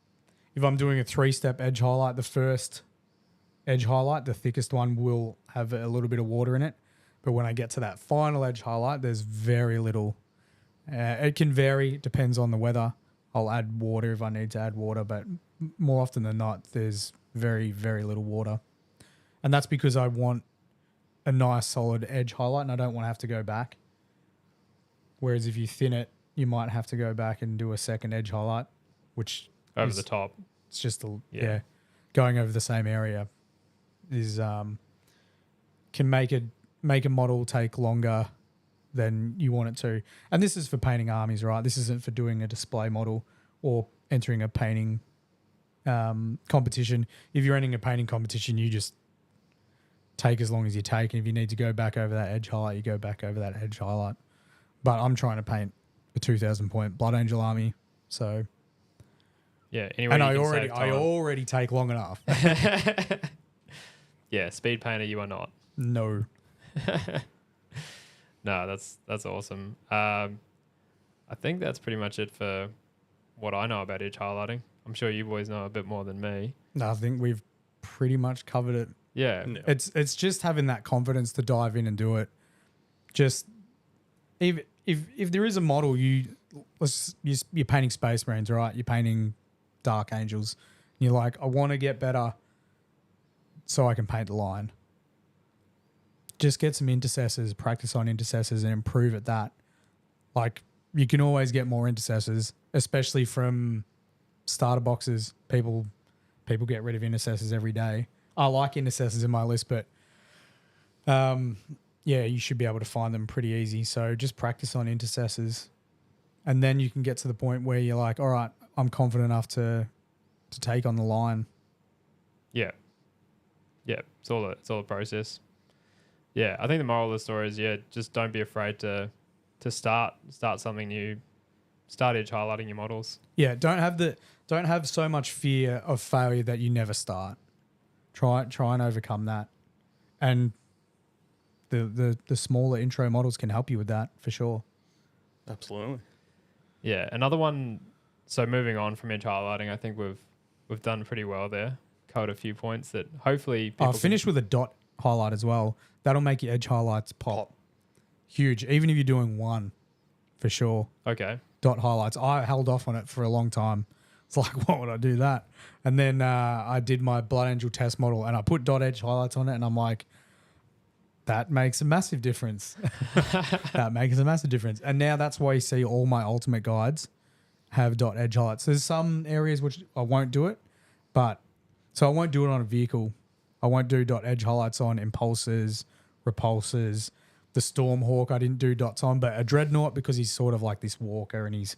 I'm doing a 3-step edge highlight, the first edge highlight, the thickest one, will have a little bit of water in it. But when I get to that final edge highlight, there's very little. It can vary, it depends on the weather. I'll add water if I need to add water, but more often than not, there's very, very little water. And that's because I want a nice solid edge highlight and I don't want to have to go back. Whereas if you thin it, you might have to go back and do a second edge highlight, which over the top. It's just going over the same area is can make a model take longer than you want it to. And this is for painting armies, right? This isn't for doing a display model or entering a painting competition. If you're entering a painting competition, you just take as long as you take. And if you need to go back over that edge highlight, you go back over that edge highlight. But I'm trying to paint a 2,000 point Blood Angel army. So yeah, anyway, and I already take long enough. Yeah, speed painter you are not. No. No, that's awesome. I think that's pretty much it for what I know about edge highlighting. I'm sure you boys know a bit more than me. No, I think we've pretty much covered it Yeah. No. It's just having that confidence to dive in and do it. Just if there is a model you're painting Space Marines, right? You're painting Dark Angels. And you're like, I want to get better so I can paint the line. Just get some intercessors, practice on intercessors, and improve at that. Like, you can always get more intercessors, especially from starter boxes. People get rid of intercessors every day. I like intercessors in my list, but yeah, you should be able to find them pretty easy. So just practice on intercessors, and then you can get to the point where you're like, all right, I'm confident enough to take on the line. Yeah. Yeah. It's all a process. Yeah. I think the moral of the story is, just don't be afraid to start something new. Start edge highlighting your models. Yeah. Don't have so much fear of failure that you never start. Try and overcome that. And the smaller intro models can help you with that for sure. Absolutely. Yeah. Another one. So moving on from edge highlighting, I think we've done pretty well there. Covered a few points that hopefully I'll finish with a dot highlight as well. That'll make your edge highlights pop. Huge. Even if you're doing one, for sure. Okay. Dot highlights. I held off on it for a long time. It's like, why would I do that? And then I did my Blood Angel test model and I put dot edge highlights on it, and I'm like, that makes a massive difference. That makes a massive difference. And now that's why you see all my ultimate guides have dot edge highlights. There's some areas which I won't do it, so I won't do it on a vehicle. I won't do dot edge highlights on impulsors, repulsors. The Stormhawk I didn't do dots on, but a Dreadnought, because he's sort of like this walker and he's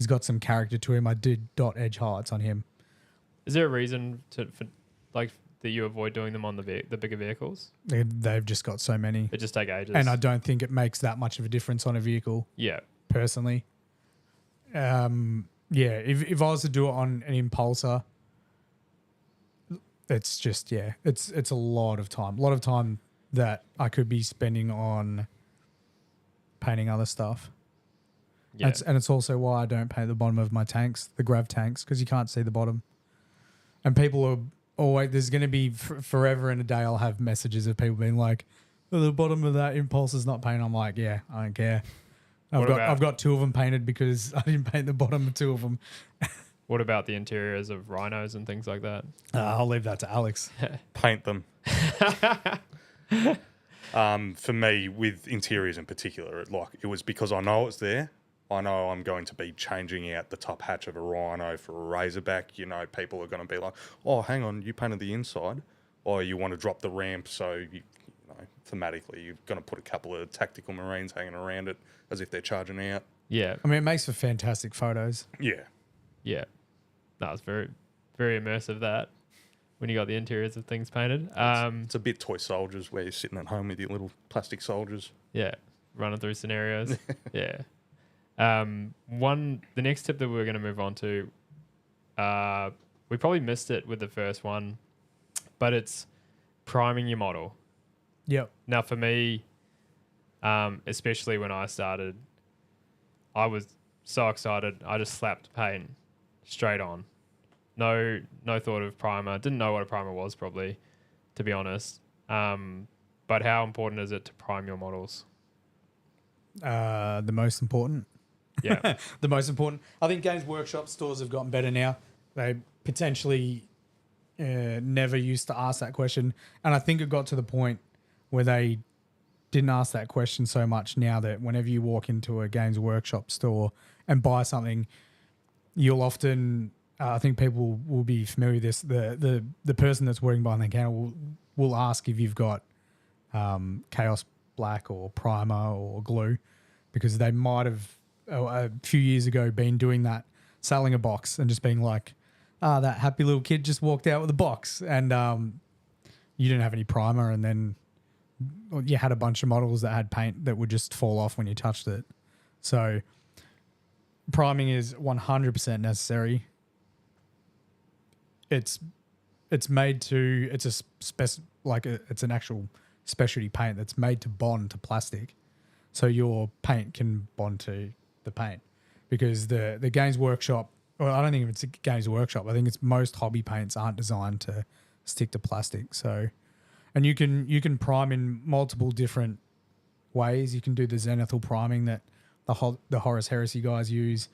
got some character to him, I did dot edge highlights on him. Is there a reason for that you avoid doing them on the bigger vehicles? They've just got so many. They just take ages. And I don't think it makes that much of a difference on a vehicle. Yeah. Personally. If I was to do it on an impulsor, it's just, it's a lot of time. A lot of time that I could be spending on painting other stuff. Yeah. And it's also why I don't paint the bottom of my tanks, the grav tanks, because you can't see the bottom. And people are always, there's going to be forever and a day I'll have messages of people being like, oh, the bottom of that impulse is not painted. I'm like, yeah, I don't care. I've got two of them painted because I didn't paint the bottom of two of them. What about the interiors of rhinos and things like that? I'll leave that to Alex. Paint them. For me, with interiors in particular, it was because I know it's there. I know I'm going to be changing out the top hatch of a Rhino for a Razorback. You know, people are going to be like, oh, hang on, you painted the inside. Or you want to drop the ramp, so thematically you're going to put a couple of tactical Marines hanging around it as if they're charging out. Yeah. I mean, it makes for fantastic photos. Yeah. Yeah. That was very, very immersive, that, when you got the interiors of things painted. It's a bit Toy Soldiers, where you're sitting at home with your little plastic soldiers. Yeah. Running through scenarios. Yeah. The next tip that we're going to move on to, we probably missed it with the first one, but it's priming your model. Yep. Now, for me, especially when I started, I was so excited. I just slapped paint straight on. No thought of primer. Didn't know what a primer was, probably, to be honest. But how important is it to prime your models? The most important. Yeah. The most important. I think Games Workshop stores have gotten better now. They potentially never used to ask that question. And I think it got to the point where they didn't ask that question so much now that whenever you walk into a Games Workshop store and buy something, you'll often, I think people will be familiar with this, the person that's working behind the counter will ask if you've got Chaos Black or Primer or glue, because they might have a few years ago been doing that, selling a box and just being like, that happy little kid just walked out with a box, and you didn't have any primer, and then you had a bunch of models that had paint that would just fall off when you touched it. So priming is 100% necessary. It's made to, it's it's an actual specialty paint that's made to bond to plastic, so your paint can bond to the paint. Because the Games Workshop, well, I don't think it's a Games Workshop, I think it's most hobby paints aren't designed to stick to plastic. So And you can prime in multiple different ways. You can do the zenithal priming that the Horus Heresy guys use.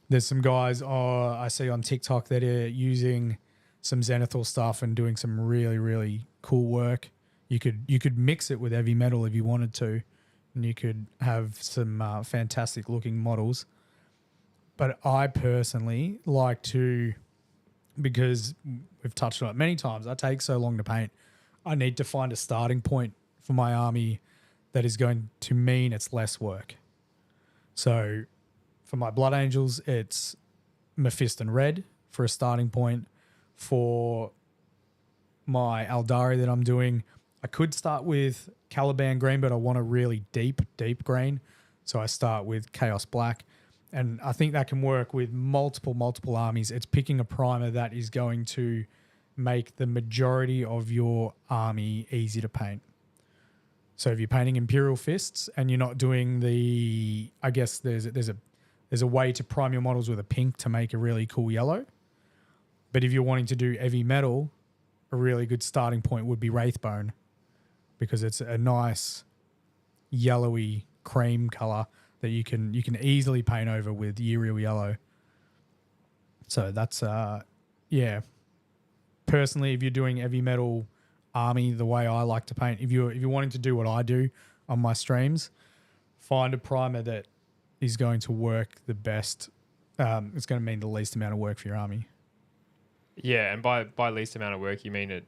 There's some guys I see on TikTok that are using some zenithal stuff and doing some really, really cool work. You could mix it with heavy metal if you wanted to, and you could have some fantastic looking models. But I personally like to, because we've touched on it many times, I take so long to paint. I need to find a starting point for my army that is going to mean it's less work. So for my Blood Angels, it's Mephiston Red for a starting point. For my Eldari that I'm doing, I could start with Caliban Green, but I want a really deep green. So I start with Chaos Black. And I think that can work with multiple armies. It's picking a primer that is going to make the majority of your army easy to paint. So if you're painting Imperial Fists and you're not doing I guess there's a way to prime your models with a pink to make a really cool yellow. But if you're wanting to do heavy metal, a really good starting point would be Wraithbone, because it's a nice yellowy cream color that you can easily paint over with Uriel yellow. So that's personally, if you're doing heavy metal army the way I like to paint, if you're wanting to do what I do on my streams, find a primer that is going to work the best. It's going to mean the least amount of work for your army. Yeah, and by least amount of work, you mean it.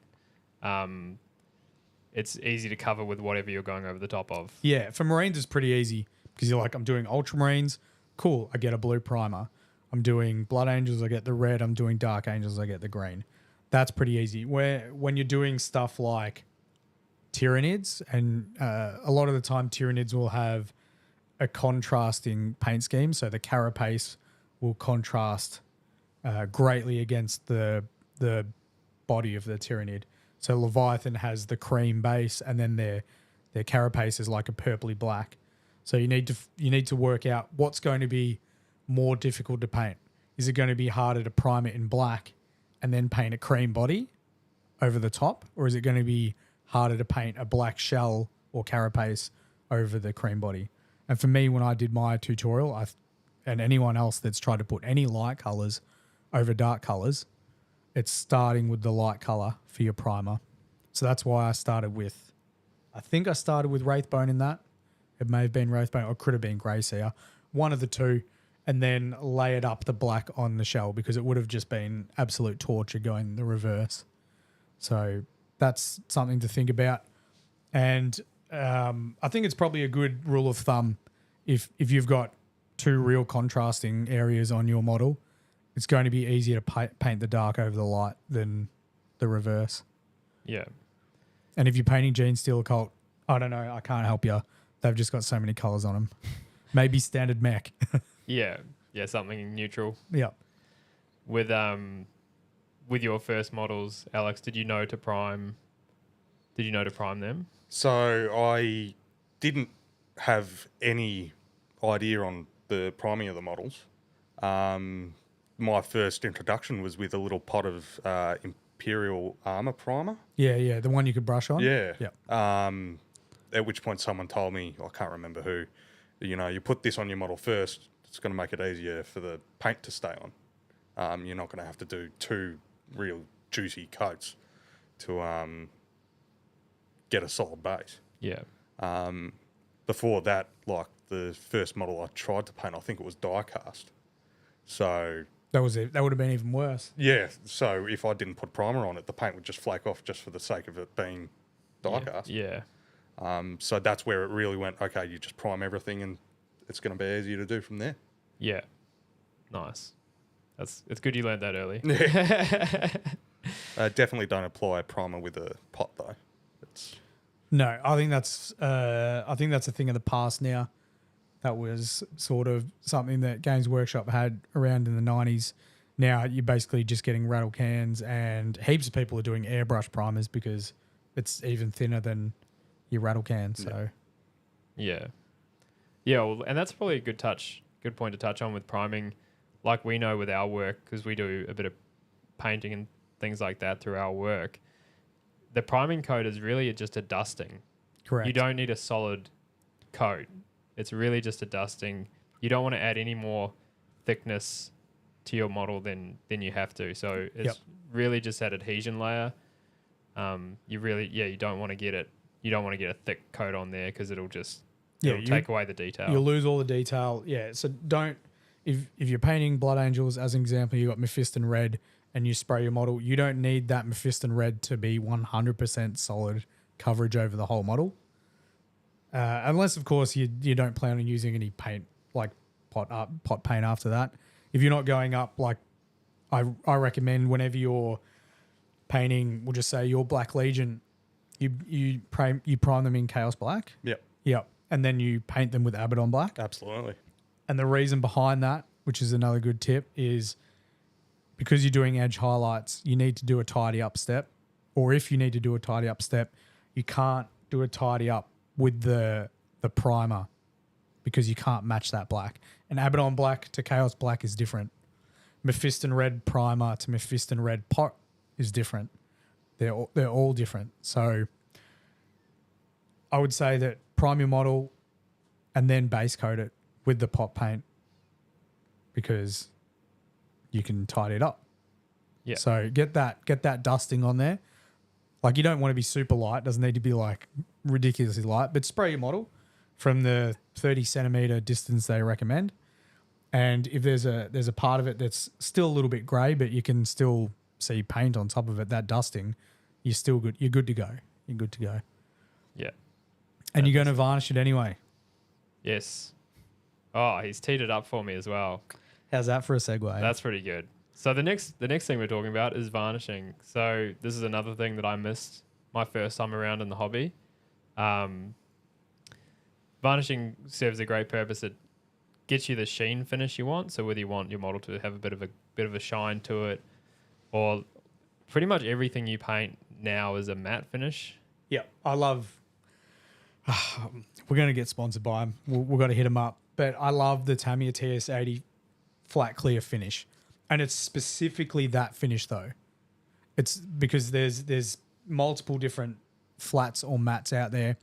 It's easy to cover with whatever you're going over the top of. Yeah, for Marines it's pretty easy because you're like, I'm doing Ultramarines, cool, I get a blue primer. I'm doing Blood Angels, I get the red. I'm doing Dark Angels, I get the green. That's pretty easy. When you're doing stuff like Tyranids, and a lot of the time Tyranids will have a contrasting paint scheme, so the carapace will contrast greatly against the body of the Tyranid. So Leviathan has the cream base, and then their carapace is like a purpley black. So you need to work out what's going to be more difficult to paint. Is it going to be harder to prime it in black and then paint a cream body over the top, or is it going to be harder to paint a black shell or carapace over the cream body? And for me, when I did my tutorial, and anyone else that's tried to put any light colors over dark colors, it's starting with the light color for your primer. So that's why I started with Wraithbone in that. It may have been Wraithbone, or it could have been Greyseer. One of the two, and then layered up the black on the shell, because it would have just been absolute torture going the reverse. So that's something to think about. And I think it's probably a good rule of thumb, if you've got two real contrasting areas on your model, it's going to be easier to paint the dark over the light than the reverse. Yeah. And if you're painting Gene Steel Occult, I don't know, I can't help you. They've just got so many colors on them. Maybe standard mech. Yeah, something neutral. Yeah. With your first models, Alex, did you know to prime them? So I didn't have any idea on the priming of the models. My first introduction was with a little pot of Imperial armor primer. Yeah, the one you could brush on. Yeah. Yeah. At which point someone told me, I can't remember who, you put this on your model first. It's going to make it easier for the paint to stay on. You're not going to have to do two real juicy coats to get a solid base. Yeah. Before that, like the first model I tried to paint, I think it was die cast. So that was it. That would have been even worse. Yeah. So if I didn't put primer on it, the paint would just flake off just for the sake of it being die cast. Yeah. So that's where it really went, okay, you just prime everything and it's going to be easier to do from there. Yeah. Nice. It's good you learned that early. Definitely don't apply a primer with a pot though. No, I think that's a thing of the past now. That was sort of something that Games Workshop had around in the 90s. Now you're basically just getting rattle cans, and heaps of people are doing airbrush primers because it's even thinner than your rattle can. So yeah. Well, and that's probably a good point to touch on with priming. Like we know with our work, because we do a bit of painting and things like that through our work, the priming coat is really just a dusting. Correct. You don't need a solid coat. It's really just a dusting. You don't want to add any more thickness to your model than you have to. So it's really just that adhesion layer. You don't want to get it. You don't want to get a thick coat on there because it'll take away the detail. You'll lose all the detail. Yeah. So don't, if you're painting Blood Angels as an example, you got Mephiston red and you spray your model, you don't need that Mephiston red to be 100% solid coverage over the whole model. Unless, of course, you don't plan on using any paint, like pot paint after that. If you're not going up, like I recommend whenever you're painting, we'll just say your Black Legion, you prime them in Chaos Black. Yep. And then you paint them with Abaddon Black. Absolutely. And the reason behind that, which is another good tip, is because you're doing edge highlights, you need to do a tidy up step. Or if you need to do a tidy up step, you can't do a tidy up with the primer because you can't match that black. And Abaddon Black to Chaos Black is different. Mephiston Red primer to Mephiston Red pot is different. They're all different. So I would say that prime your model and then base coat it with the pot paint because you can tidy it up. Yeah. So get that dusting on there. Like you don't want to be super light. Doesn't need to be like ridiculously light, but spray your model from the 30 centimeter distance they recommend. And if there's a part of it that's still a little bit grey, but you can still see paint on top of it, that dusting, you're still good. You're good to go. You're good to go. Yeah. And you're going to varnish it anyway. Yes. Oh, he's teed it up for me as well. How's that for a segue? That's pretty good. So the next thing we're talking about is varnishing. So this is another thing that I missed my first time around in the hobby. Varnishing serves a great purpose. It gets you the sheen finish you want. So whether you want your model to have a bit of a shine to it, or pretty much everything you paint now is a matte finish. Yeah, I love. We're going to get sponsored by them. We've got to hit them up. But I love the Tamiya TS80 flat clear finish. And it's specifically that finish though. It's because there's multiple different flats or mattes out there.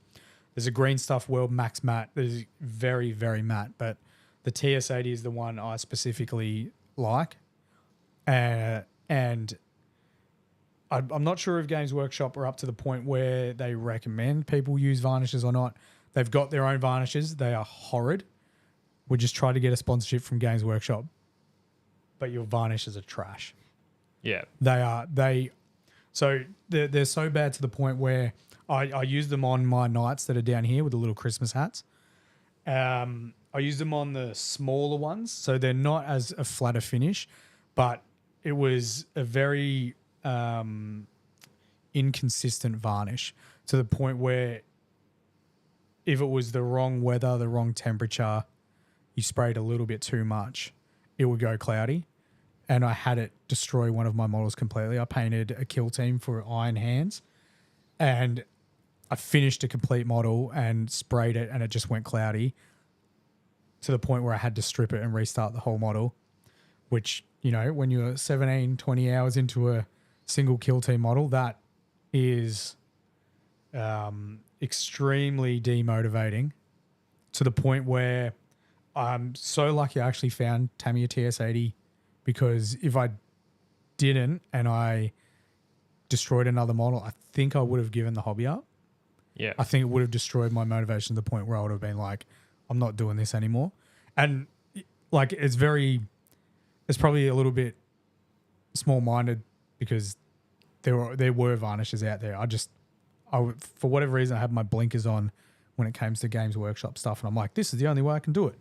There's a Green Stuff World Max Matte that is very, very matte, but the TS80 is the one I specifically like. And I'm not sure if Games Workshop are up to the point where they recommend people use varnishes or not. They've got their own varnishes. They are horrid. We just try to get a sponsorship from Games Workshop. But your varnishes are trash. Yeah. They're so bad to the point where I use them on my knights that are down here with the little Christmas hats. I use them on the smaller ones, so they're not as a flatter finish, but it was a very inconsistent varnish to the point where if it was the wrong weather, the wrong temperature, you sprayed a little bit too much, it would go cloudy. And I had it destroy one of my models completely. I painted a kill team for Iron Hands and I finished a complete model and sprayed it and it just went cloudy to the point where I had to strip it and restart the whole model, which, you know, when you're 17, 20 hours into a single kill team model, that is extremely demotivating to the point where I'm so lucky I actually found Tamiya TS80 because if I didn't and I destroyed another model, I think I would have given the hobby up. Yeah. I think it would have destroyed my motivation to the point where I would have been like, I'm not doing this anymore. And like, it's probably a little bit small-minded because there were varnishes out there. For whatever reason, I had my blinkers on when it came to Games Workshop stuff. And I'm like, this is the only way I can do it.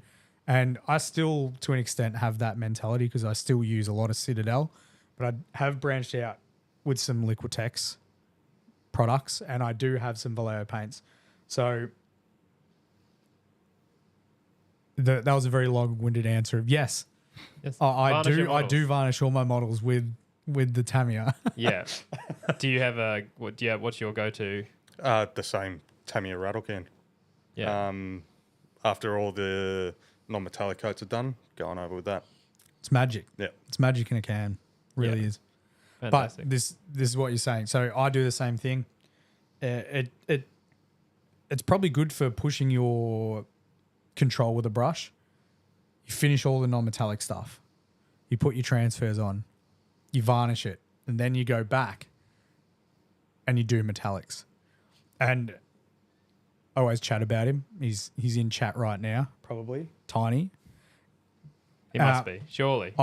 And I still, to an extent, have that mentality because I still use a lot of Citadel, but I have branched out with some Liquitex products and I do have some Vallejo paints. So that was a very long-winded answer of yes. I do varnish all my models with the Tamiya. Yeah. What's your go-to? The same Tamiya rattle can. Yeah. After all the non-metallic coats are done, going over with that. It's magic. Yeah. It's magic in a can. Really is. Fantastic. But this is what you're saying. So I do the same thing. It's probably good for pushing your control with a brush. You finish all the non-metallic stuff. You put your transfers on. You varnish it. And then you go back and you do metallics. And I always chat about him. He's in chat right now, probably. Tiny. He must be, surely.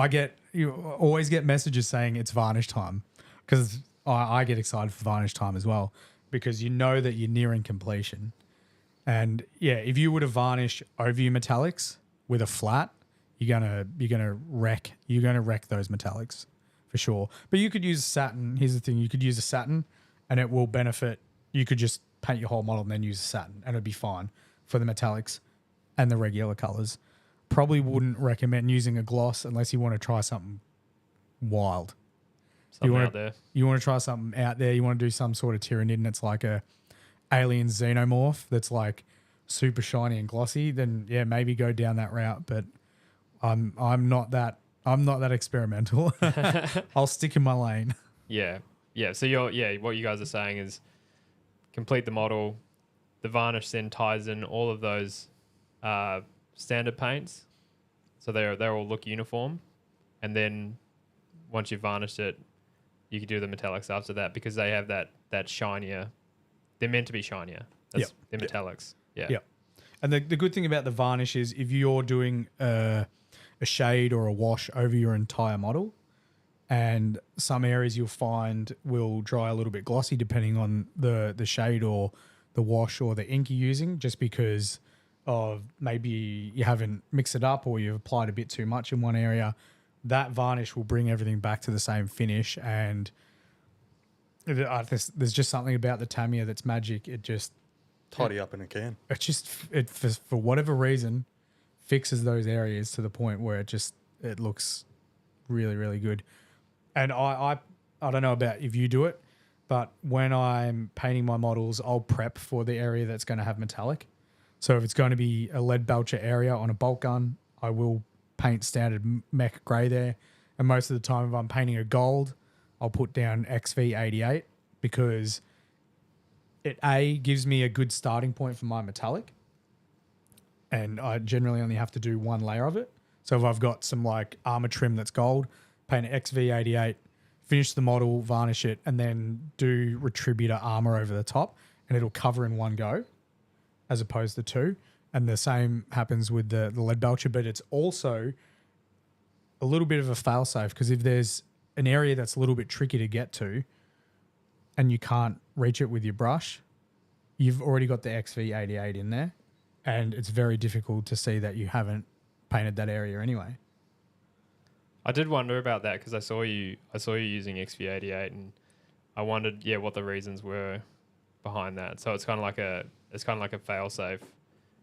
You always get messages saying it's varnish time, because I get excited for varnish time as well, because you know that you're nearing completion. And yeah, if you were to varnish over your metallics with a flat, you're gonna wreck those metallics for sure. But you could use satin. Here's the thing: you could use a satin, and it will benefit. You could just paint your whole model and then use a satin, and it'd be fine for the metallics and the regular colors. Probably wouldn't recommend using a gloss unless you want to try something wild. Out there. You want to try something out there. You want to do some sort of Tyraniddin that's like a alien xenomorph that's like super shiny and glossy. Then yeah, maybe go down that route. But I'm not that experimental. I'll stick in my lane. Yeah. So what you guys are saying is complete the model. The varnish then ties in all of those standard paints, so they all look uniform, and then once you've varnished it, you can do the metallics after that, because they have that shinier. They're meant to be shinier. They're metallics. Yeah. And the good thing about the varnish is if you're doing a shade or a wash over your entire model, and some areas you'll find will dry a little bit glossy depending on the shade or the wash or the ink you're using, just because of maybe you haven't mixed it up or you've applied a bit too much in one area. That varnish will bring everything back to the same finish. And there's just something about the Tamiya that's magic. It just Tidy up in a can. It for whatever reason fixes those areas to the point where it looks really, really good. And I don't know about if you do it, but when I'm painting my models, I'll prep for the area that's going to have metallic. So if it's going to be a lead belcher area on a bolt gun, I will paint standard mech grey there. And most of the time, if I'm painting a gold, I'll put down XV88, because it gives me a good starting point for my metallic. And I generally only have to do one layer of it. So if I've got some like armor trim that's gold, paint an XV88, finish the model, varnish it, and then do Retributor armor over the top, and it'll cover in one go, as opposed to two. And the same happens with the lead belcher, but it's also a little bit of a fail-safe, because if there's an area that's a little bit tricky to get to and you can't reach it with your brush, you've already got the XV88 in there, and it's very difficult to see that you haven't painted that area anyway. I did wonder about that, because I saw you using XV88, and I wondered what the reasons were behind that. So it's kind of like a fail-safe,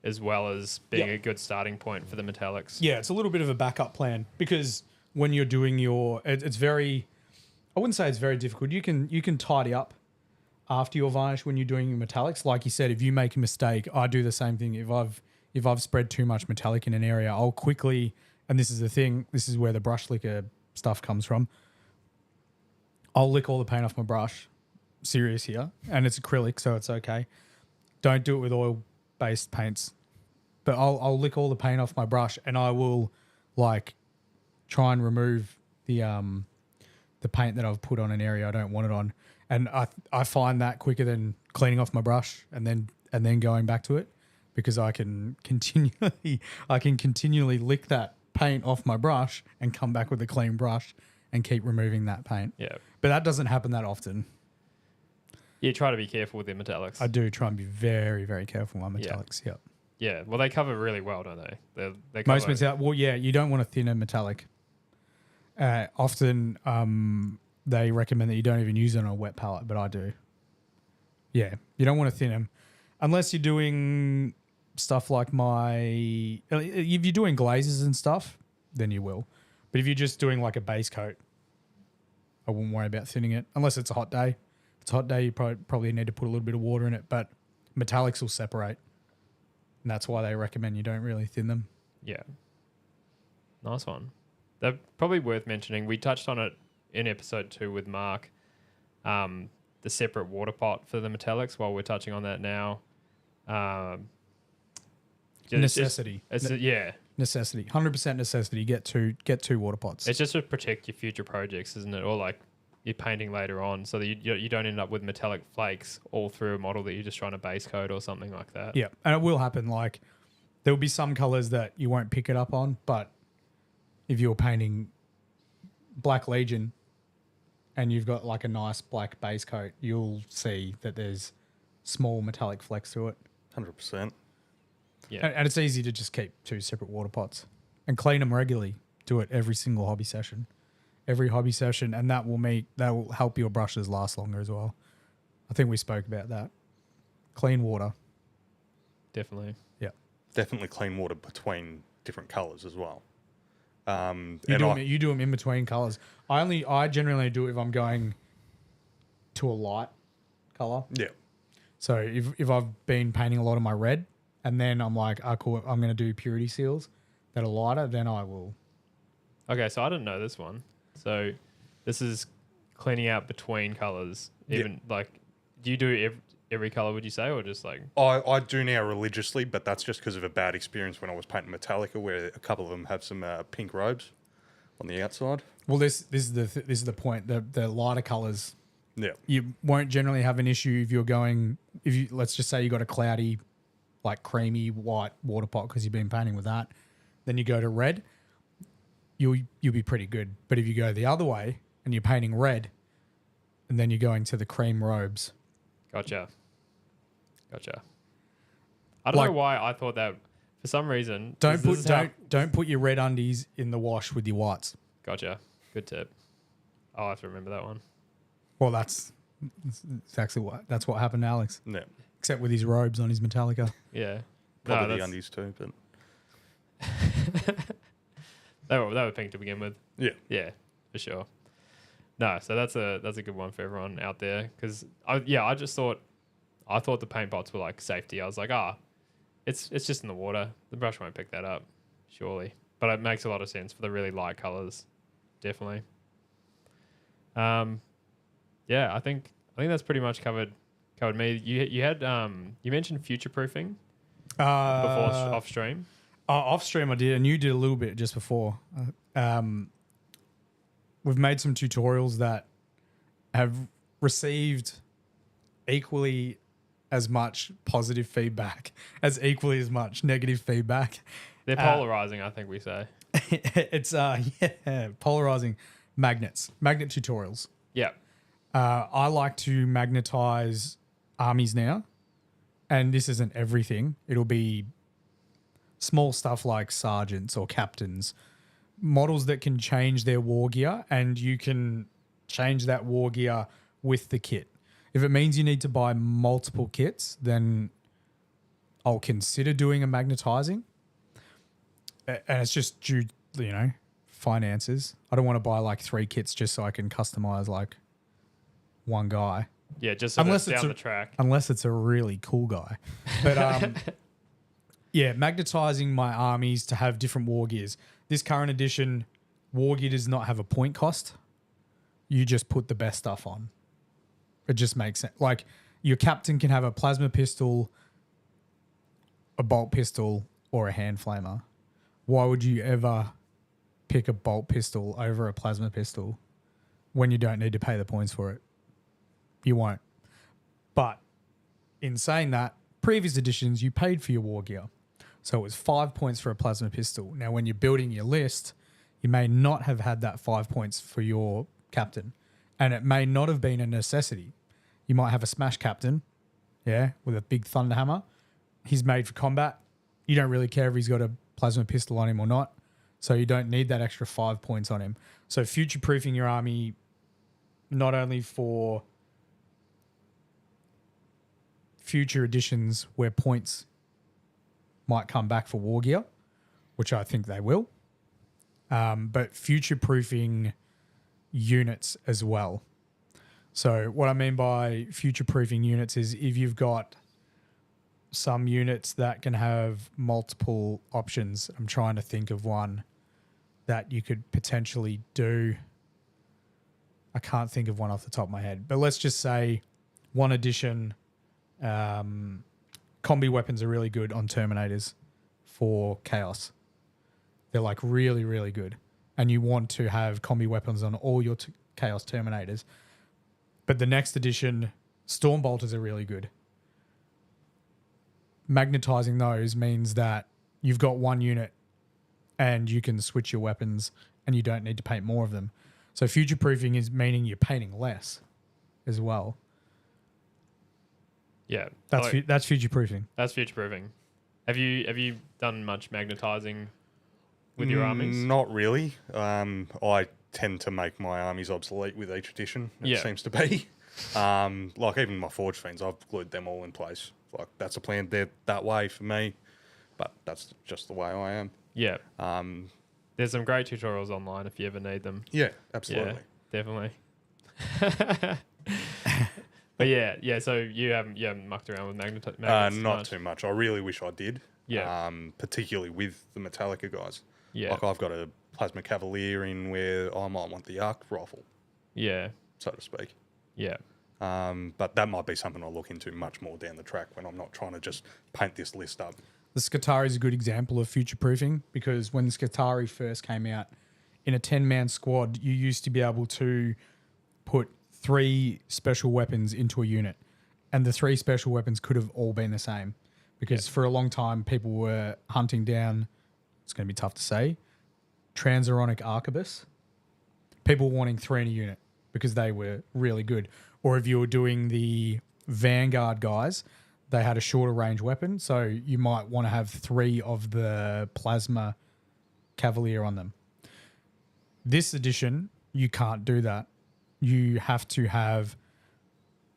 as well as being a good starting point for the metallics. Yeah, it's a little bit of a backup plan, because when you're doing it's very, I wouldn't say it's very difficult. You can tidy up after your varnish when you're doing your metallics. Like you said, if you make a mistake, I do the same thing. If I've spread too much metallic in an area, I'll quickly, and this is the thing, this is where the brush liquor stuff comes from. I'll lick all the paint off my brush. Serious here. And it's acrylic, so it's okay. Don't do it with oil-based paints. But I'll lick all the paint off my brush, and I will like try and remove the paint that I've put on an area I don't want it on. And I find that quicker than cleaning off my brush and then going back to it, because I can continually lick that paint off my brush and come back with a clean brush and keep removing that paint. Yeah. But that doesn't happen that often. You try to be careful with the metallics. I do try and be very, very careful with my metallics. Yep. Yeah. Well, they cover really well, don't they? They Most metallic. Well, yeah, you don't want a thinner metallic. Often they recommend that you don't even use it on a wet palette, but I do. Yeah, you don't want to thin them. Unless you're doing stuff like if you're doing glazes and stuff, then you will. But if you're just doing like a base coat, I wouldn't worry about thinning it. Unless it's a hot day. If it's a hot day, you probably need to put a little bit of water in it, but metallics will separate. And that's why they recommend you don't really thin them. Yeah. Nice one. They're probably worth mentioning. We touched on it in episode 2 with Mark. the separate water pot for the metallics while we're touching on that now. Necessity. Yeah. Necessity. 100% necessity. Get two water pots. It's just to protect your future projects, isn't it? Or like you're painting later on so that you don't end up with metallic flakes all through a model that you're just trying to base coat or something like that. Yeah, and it will happen. Like there will be some colors that you won't pick it up on, but if you're painting Black Legion and you've got like a nice black base coat, you'll see that there's small metallic flecks to it. 100%. Yeah. And it's easy to just keep two separate water pots and clean them regularly. Do it every single hobby session. And that will help your brushes last longer as well. I think we spoke about that. Clean water. Definitely. Yeah. Definitely clean water between different colours as well. You do them in between colours. I generally do it if I'm going to a light colour. Yeah. So if I've been painting a lot of my red and then I'm like, cool, I'm going to do purity seals that are lighter, then I will. Okay, so I didn't know this one. So this is cleaning out between colours. Even like, do you do every colour, would you say, or just like? I do now religiously, but that's just because of a bad experience when I was painting Metallica, where a couple of them have some pink robes on the outside. Well, this is the point. The lighter colours. Yeah. You won't generally have an issue let's just say you got a cloudy, like creamy white water pot because you've been painting with that. Then you go to red, you'll be pretty good. But if you go the other way and you're painting red, and then you're going to the cream robes. Gotcha. I don't know why I thought that. For some reason, don't put your red undies in the wash with your whites. Gotcha. Good tip. I'll have to remember that one. Well, that's exactly what happened to Alex. Yeah. Except with his robes on his Metallica. Yeah. Probably the undies too, but they were pink to begin with. yeah. Yeah, for sure. No, so that's a good one for everyone out there because I thought the paint pots were like safety. I was like, it's just in the water. The brush won't pick that up, surely. But it makes a lot of sense for the really light colors, definitely. Yeah, I think that's pretty much covered me. You had you mentioned future proofing before off stream. Off stream I did, and you did a little bit just before. We've made some tutorials that have received equally as much positive feedback as equally as much negative feedback. They're polarizing, I think we say. It's polarizing magnet tutorials. Yeah. I like to magnetize armies now, and this isn't everything. It'll be small stuff like sergeants or captains, models that can change their war gear, and you can change that war gear with the kit. If it means you need to buy multiple kits, then I'll consider doing a magnetizing. And it's just due, finances. I don't want to buy like 3 kits just so I can customize like one guy. Yeah, just so unless it's down the track. Unless it's a really cool guy. But yeah, magnetizing my armies to have different war gears. This current edition, war gear does not have a point cost. You just put the best stuff on. It just makes sense. Like your captain can have a plasma pistol, a bolt pistol, or a hand flamer. Why would you ever pick a bolt pistol over a plasma pistol when you don't need to pay the points for it? You won't. But in saying that, previous editions, you paid for your war gear. So it was 5 points for a plasma pistol. Now, when you're building your list, you may not have had that 5 points for your captain. And it may not have been a necessity. You might have a smash captain, with a big thunder hammer. He's made for combat. You don't really care if he's got a plasma pistol on him or not. So you don't need that extra 5 points on him. So future-proofing your army not only for future editions where points might come back for war gear, which I think they will, but future-proofing units as well. So what I mean by future-proofing units is if you've got some units that can have multiple options. I'm trying to think of one that you could potentially do. I can't think of one off the top of my head, but let's just say 1 edition combi weapons are really good on Terminators for Chaos. They're like really, really good. And you want to have combi weapons on all your Chaos Terminators. But the next edition, Storm Bolters are really good. Magnetizing those means that you've got 1 unit and you can switch your weapons and you don't need to paint more of them. So future-proofing is meaning you're painting less as well. Yeah. That's future-proofing. That's future-proofing. Have you done much magnetizing with your armies? Not really. I tend to make my armies obsolete with each edition, it seems to be. Like even my Forge Fiends, I've glued them all in place. Like that's a plan. They're that way for me, but that's just the way I am. Yeah. There's some great tutorials online if you ever need them. Yeah, absolutely. Yeah, definitely. But yeah. So you haven't mucked around with magnets not too much. I really wish I did. Yeah. Particularly with the Metallica guys. Yeah. Like I've got a Plasma Cavalier in where I might want the arc rifle. Yeah. So to speak. Yeah. But that might be something I'll look into much more down the track when I'm not trying to just paint this list up. The Skitarii is a good example of future-proofing because when the Skitarii first came out, in a 10-man squad, you used to be able to put 3 special weapons into a unit, and the 3 special weapons could have all been the same because for a long time people were hunting down, it's going to be tough to say, Transuronic Arquebus. People wanting 3 in a unit because they were really good. Or if you were doing the Vanguard guys, they had a shorter range weapon, so you might want to have 3 of the Plasma Cavalier on them. This edition, you can't do that. You have to have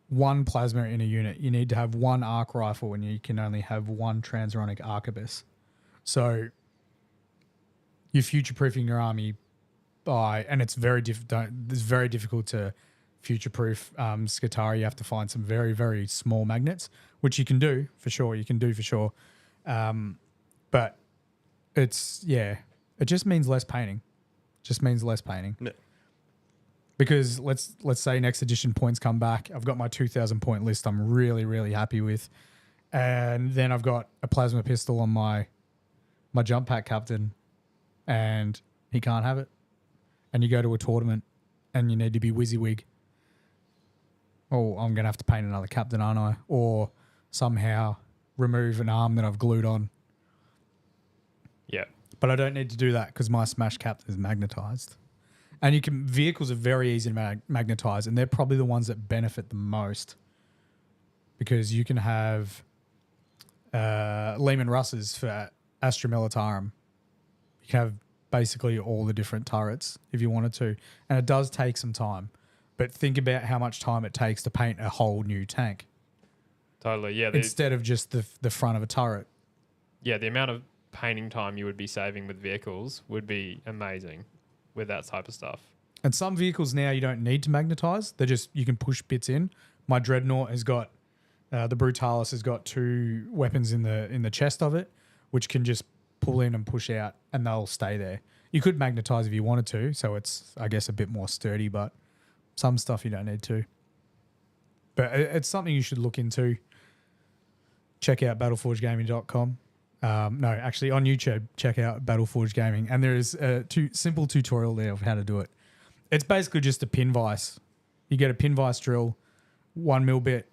1 Plasma in a unit. You need to have 1 arc rifle, and you can only have 1 Transuronic Arquebus. So you're future-proofing your army by, and it's very difficult to future-proof Skitarii. You have to find some very, very small magnets, which you can do for sure. But it just means less painting. Yeah. Because let's say next edition points come back. I've got my 2,000 point list I'm really, really happy with. And then I've got a plasma pistol on my jump pack captain and he can't have it. And you go to a tournament and you need to be WYSIWYG. Oh, I'm going to have to paint another captain, aren't I? Or somehow remove an arm that I've glued on. Yeah. But I don't need to do that because my Smash captain is magnetized. And vehicles are very easy to magnetize, and they're probably the ones that benefit the most because you can have Lehman Russes for Astra Militarum. You can have basically all the different turrets if you wanted to, and it does take some time. But think about how much time it takes to paint a whole new tank. Totally, yeah. Instead of just the front of a turret. Yeah, the amount of painting time you would be saving with vehicles would be amazing with that type of stuff. And some vehicles now you don't need to magnetize. You can push bits in. My Dreadnought has got, the Brutalis has got 2 weapons in the chest of it, which can just pull in and push out and they'll stay there. You could magnetize if you wanted to, so it's, I guess, a bit more sturdy, but some stuff you don't need to. But it's something you should look into. Check out battleforgegaming.com. No, actually on YouTube, check out Battleforge Gaming. And there is a simple tutorial there of how to do it. It's basically just a pin vise. You get a pin vise drill, 1 mil bit,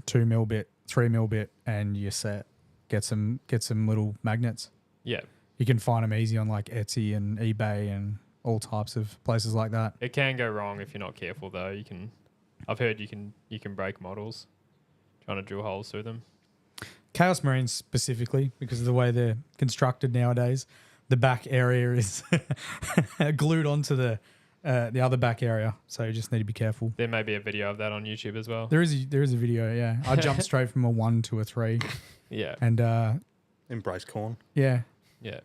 2 mil bit, 3 mil bit, and you're set. Get some little magnets. Yeah. You can find them easy on like Etsy and eBay and all types of places like that. It can go wrong if you're not careful though. I've heard you can break models trying to drill holes through them. Chaos Marines specifically, because of the way they're constructed nowadays, the back area is glued onto the other back area, so you just need to be careful. There may be a video of that on YouTube as well. There is a video, yeah. I jumped straight from a 1 to a 3. Yeah. And Embrace corn. yeah, Yeah.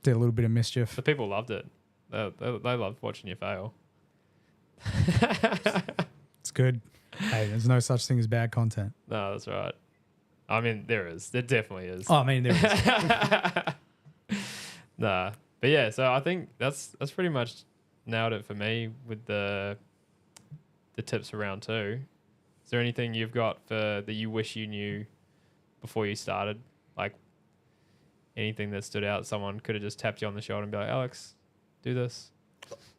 did a little bit of mischief. The people loved it. They loved watching you fail. It's good. Hey, there's no such thing as bad content. No, that's right. I mean, there is. There definitely is. Oh, I mean, there is. Nah. But yeah, so I think that's pretty much nailed it for me with the tips for round 2. there anything you've got that you wish you knew before you started? Like anything that stood out, someone could have just tapped you on the shoulder and be like, Alex, do this.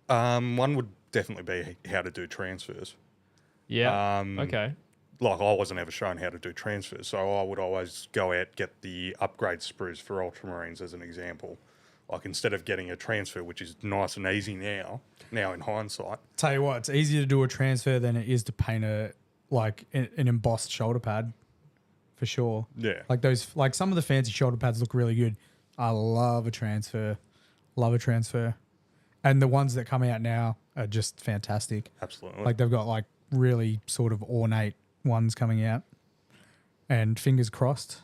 One would definitely be how to do transfers. Yeah. Okay. Like I wasn't ever shown how to do transfers, so I would always go out, get the upgrade sprues for Ultramarines as an example. Like instead of getting a transfer, which is nice and easy now in hindsight. Tell you what, it's easier to do a transfer than it is to paint an embossed shoulder pad, for sure. Yeah. Like some of the fancy shoulder pads look really good. I love a transfer. And the ones that come out now are just fantastic. Absolutely. Like they've got like really sort of ornate ones coming out. And fingers crossed,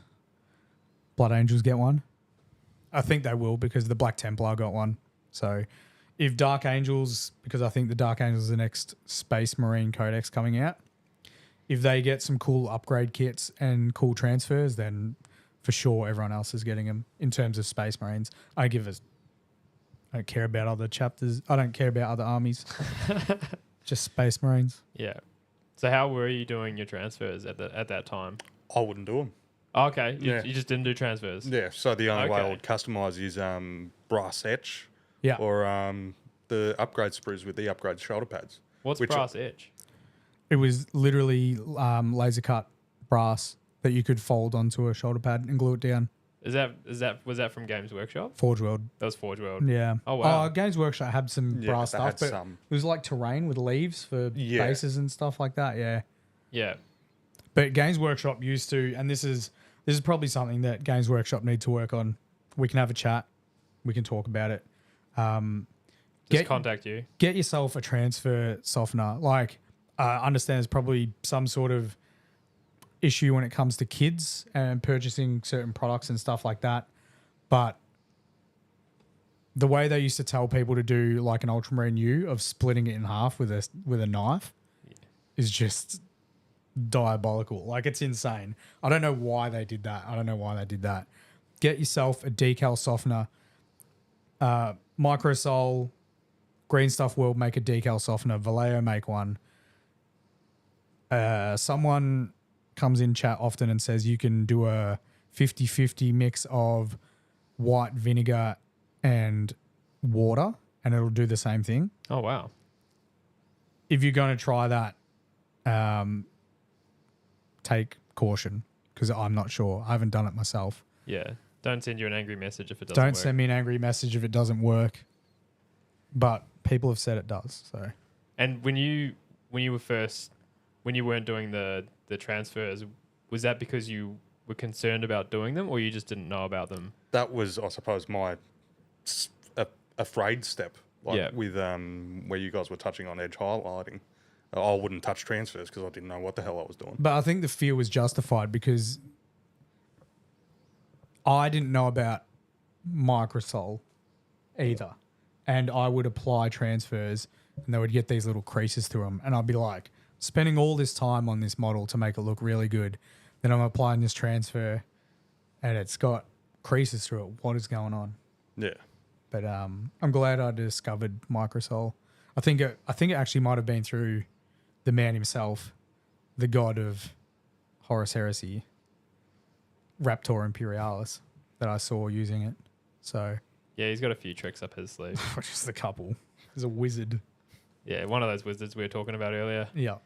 Blood Angels get one. I think they will because the Black Templar got one. So if Dark Angels, because I think the Dark Angels is the next Space Marine Codex coming out, if they get some cool upgrade kits and cool transfers, then for sure everyone else is getting them in terms of Space Marines. I don't care about other chapters. I don't care about other armies. Just Space Marines. Yeah. So how were you doing your transfers at that time? I wouldn't do them. Oh, okay. Yeah. You just didn't do transfers? Yeah, so the only way I Okay. would customise is brass etch Yeah. or the upgrade sprues with the upgrade shoulder pads. What's Which- brass etch? It was literally laser cut brass that you could fold onto a shoulder pad and glue it down. Was that from Games Workshop? Forge World. That was Forge World. Yeah. Oh, wow. Games Workshop had some Yeah, brass they stuff, had but some. it was like terrain with leaves for Yeah. bases and stuff like that. Yeah. Yeah. But Games Workshop used to, and this is probably something that Games Workshop need to work on. We can have a chat. We can talk about it. Just contact you. Get yourself a transfer softener. Like, I understand there's probably some sort of issue when it comes to kids and purchasing certain products and stuff like that. But the way they used to tell people to do like an Ultramarine U of splitting it in half with a knife is just diabolical. Like, it's insane. I don't know why they did that. Get yourself a decal softener. Microsol, Green Stuff World make a decal softener. Vallejo make one. Someone comes in chat often and says you can do a 50-50 mix of white vinegar and water and it'll do the same thing. Oh, wow. If you're going to try that, take caution because I'm not sure. I haven't done it myself. Yeah. Don't send you an angry message if it doesn't Don't work. send me an angry message if it doesn't work. But people have said it does. So And when you weren't doing the transfers, was that because you were concerned about doing them or you just didn't know about them? That was, I suppose, my afraid step. Like Yeah. with where you guys were touching on edge highlighting. I wouldn't touch transfers because I didn't know what the hell I was doing. But I think the fear was justified because I didn't know about Microsol either. And I would apply transfers and they would get these little creases through them. And I'd be like, spending all this time on this model to make it look really good. Then I'm applying this transfer and it's got creases through it. What is going on? Yeah. But I'm glad I discovered Microsol. I think it actually might have been through the man himself, the god of Horus Heresy, Raptor Imperialis, that I saw using it. So Yeah, he's got a few tricks up his sleeve. just a couple. He's a wizard. Yeah, one of those wizards we were talking about earlier. Yeah.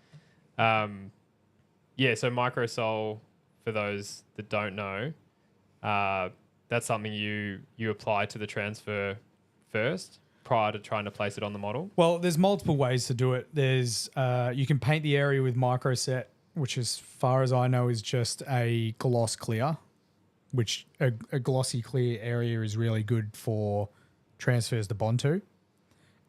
Yeah, so Microsol, for those that don't know, that's something you apply to the transfer first prior to trying to place it on the model. Well, there's multiple ways to do it. There's you can paint the area with microset, which as far as I know is just a gloss clear, which a glossy clear area is really good for transfers to bond to.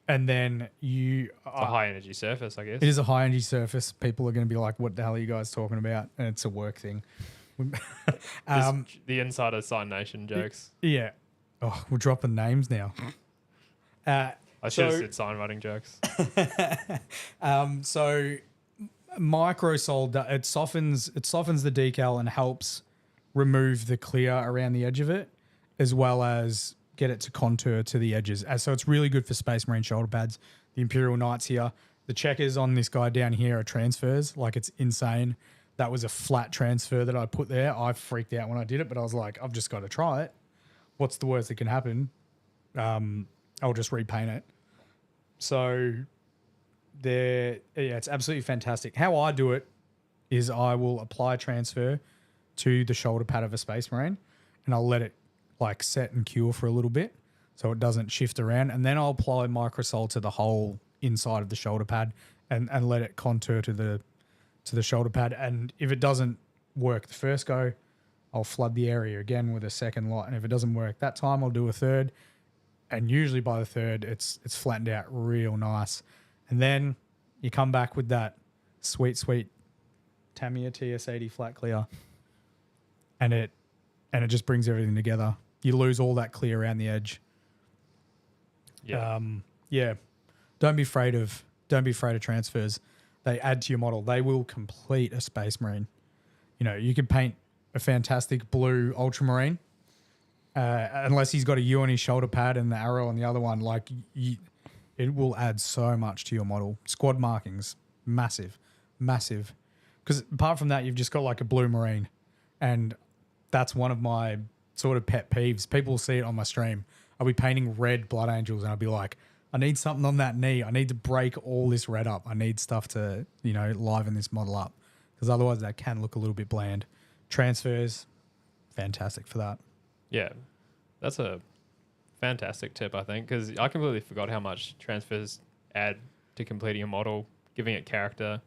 And then It's a high energy surface, I guess. it is a high energy surface. People are going to be like, what the hell are you guys talking about? And it's a work thing. The Insider Sign Nation jokes. Yeah. Oh, we're dropping names now. I should have said sign writing jokes. So Microsol, it softens the decal and helps remove the clear around the edge of it, as well as get it to contour to the edges. So it's really good for Space Marine shoulder pads. The Imperial Knights here, The checkers on this guy down here are transfers. Like, it's insane. That was a flat transfer that I put there. I freaked out when I did it, but I was like, I've just got to try it. What's the worst that can happen? I'll just repaint it. So it's absolutely fantastic. How I do it is I will apply transfer to the shoulder pad of a Space Marine, and I'll let it like set and cure for a little bit so it doesn't shift around, and then I'll apply microsol to the whole inside of the shoulder pad and let it contour to the shoulder pad. And if it doesn't work the first go, I'll flood the area again with a second lot, and if it doesn't work that time, I'll do a third. And usually by the third, it's flattened out real nice. And then you come back with that sweet Tamiya TS80 flat clear, and it just brings everything together. You lose all that clear around the edge. Yeah. Don't be afraid of transfers. They add to your model. They will complete a Space Marine. You know, you could paint a fantastic blue Ultramarine, unless he's got a U on his shoulder pad and the arrow on the other one. Like, it will add so much to your model. Squad markings, massive. Because apart from that, you've just got like a blue Marine, and that's one of my sort of pet peeves. People will see it on my stream. I'll be painting red Blood Angels, and I'll be like, I need something on that knee. I need to break all this red up. I need stuff to, liven this model up, because otherwise that can look a little bit bland. Transfers, fantastic for that. Yeah, that's a fantastic tip, I think, because I completely forgot how much transfers add to completing a model, giving it character.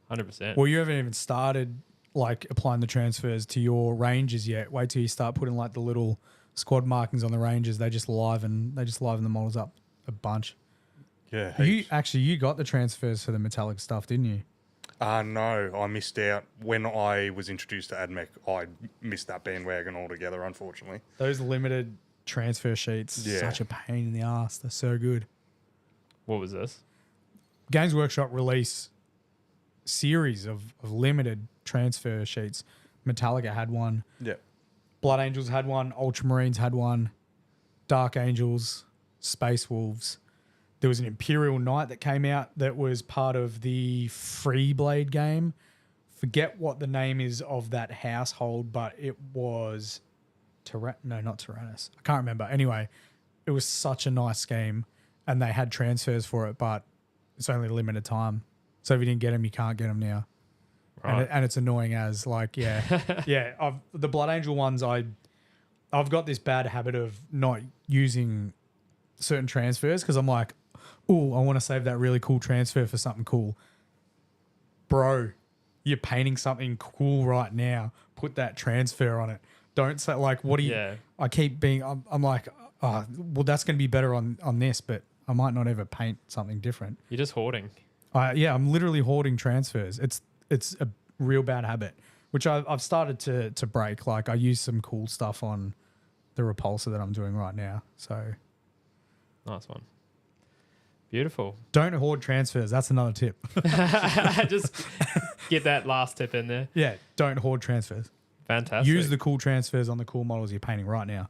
100%. Well, you haven't even started like applying the transfers to your ranges yet. Wait till you start putting like the little squad markings on the ranges. They just liven the models up a bunch. Yeah. You got the transfers for the metallic stuff, didn't you? No, I missed out. When I was introduced to AdMech, I missed that bandwagon altogether, unfortunately. Those limited transfer sheets, such a pain in the ass. They're so good. What was this? Games Workshop release series of limited transfer sheets. Metallica had one. Yeah. Blood Angels had one. Ultramarines had one. Dark Angels, Space Wolves. There was an Imperial Knight that came out that was part of the Free Blade game. Forget what the name is of that household, but it was not Tyrannus. I can't remember. Anyway, it was such a nice game, and they had transfers for it, but it's only a limited time. So if you didn't get them, you can't get them now. Right. And it's annoying as like, yeah. The Blood Angel ones, I've got this bad habit of not using certain transfers because I'm like, oh, I want to save that really cool transfer for something cool. Bro, you're painting something cool right now. Put that transfer on it. Don't say like, what do you? Yeah. I keep being. I'm like, oh, well, that's going to be better on this, but I might not ever paint something different. You're just hoarding. I'm literally hoarding transfers. It's a real bad habit, which I've started to break. Like, I use some cool stuff on the repulsor that I'm doing right now. So nice one. Beautiful. Don't hoard transfers. That's another tip. Just get that last tip in there. Yeah, don't hoard transfers. Fantastic. Use the cool transfers on the cool models you're painting right now.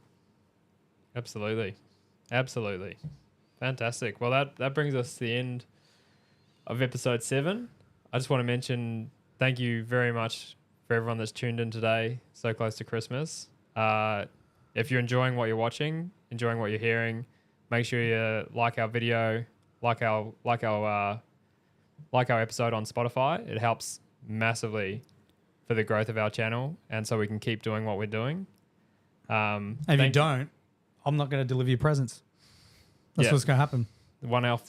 Absolutely. Fantastic. Well, that brings us to the end of episode 7. I just want to mention thank you very much for everyone that's tuned in today, so close to Christmas. If you're enjoying what you're watching, enjoying what you're hearing, make sure you like our video, like our episode on Spotify. It helps massively for the growth of our channel, and so we can keep doing what we're doing. And if you don't, I'm not going to deliver you presents. That's what's going to happen. 1 elf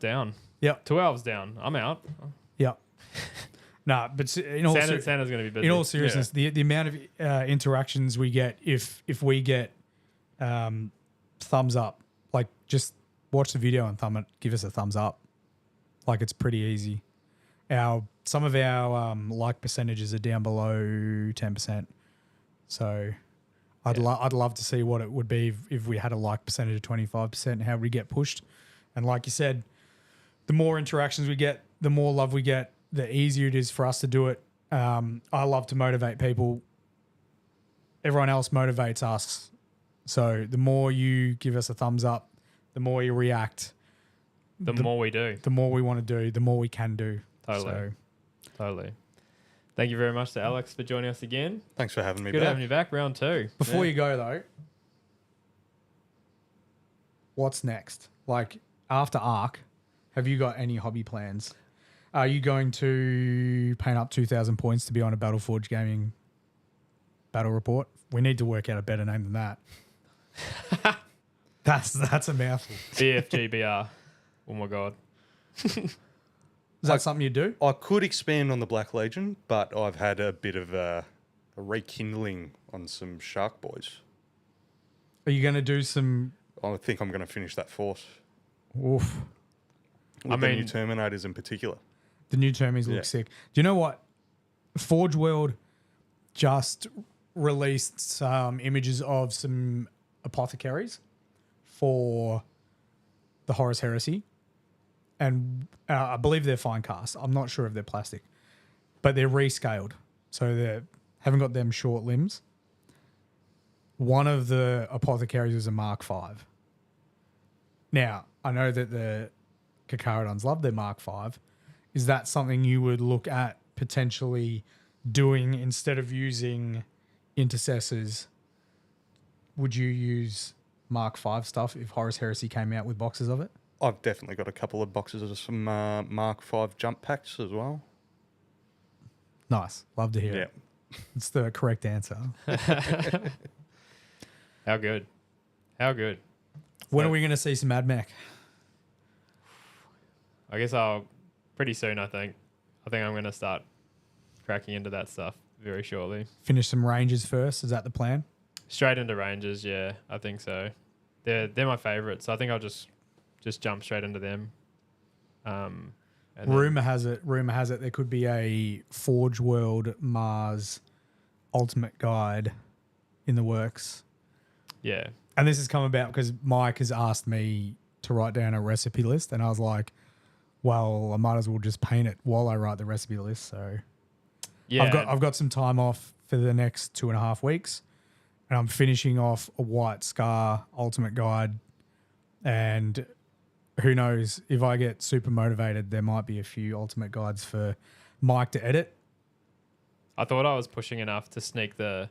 down. Yep. 2 elves down. I'm out. Yep. Nah, but Santa's going to be busy. In all seriousness, the amount of interactions we get if we get thumbs up, like just watch the video and give us a thumbs up. Like, it's pretty easy. Some of our like percentages are down below 10%. So I'd love to see what it would be if we had a like percentage of 25% and how we get pushed. And like you said, the more interactions we get, the more love we get, the easier it is for us to do it. I love to motivate people. Everyone else motivates us. So the more you give us a thumbs up, the more you react, the more we do. The more we want to do, the more we can do. Totally. So, Totally. Thank you very much to Alex for joining us again. Thanks for having me Good back. having you back. Round 2. before you go though, what's next? Like after Arc, have you got any hobby plans? Are you going to paint up 2,000 points to be on a Battleforge Gaming battle report? We need to work out a better name than that. That's a mouthful. BFGBR. Oh my God. Is that something you do? I could expand on the Black Legion, but I've had a bit of a rekindling on some Shark Boys. Are you going to do some? I think I'm going to finish that force. Oof. With the new Terminators in particular. The new Termies look sick. Do you know what? Forge World just released some images of some apothecaries for the Horus Heresy. And I believe they're fine cast. I'm not sure if they're plastic. But they're rescaled. So they haven't got them short limbs. One of the apothecaries is a Mark V. Now, I know that the Kakarodons love their Mark V. Is that something you would look at potentially doing instead of using intercessors? Would you use Mark V stuff if Horus Heresy came out with boxes of it? I've definitely got a couple of boxes of some Mark V jump packs as well. Nice. Love to hear it. It's the correct answer. How good. How good. When are we going to see some AdMech? I guess pretty soon, I think. I think I'm going to start cracking into that stuff very shortly. Finish some Rangers first. Is that the plan? Straight into Rangers, yeah. I think so. They're my favourite, so I think I'll just jump straight into them. Rumor has it there could be a Forge World Mars Ultimate Guide in the works. Yeah. And this has come about because Mike has asked me to write down a recipe list, and I was like, well, I might as well just paint it while I write the recipe list. So yeah, I've got some time off for the next 2.5 weeks, and I'm finishing off a White Scar Ultimate Guide. And who knows, if I get super motivated, there might be a few Ultimate Guides for Mike to edit. I thought I was pushing enough to sneak the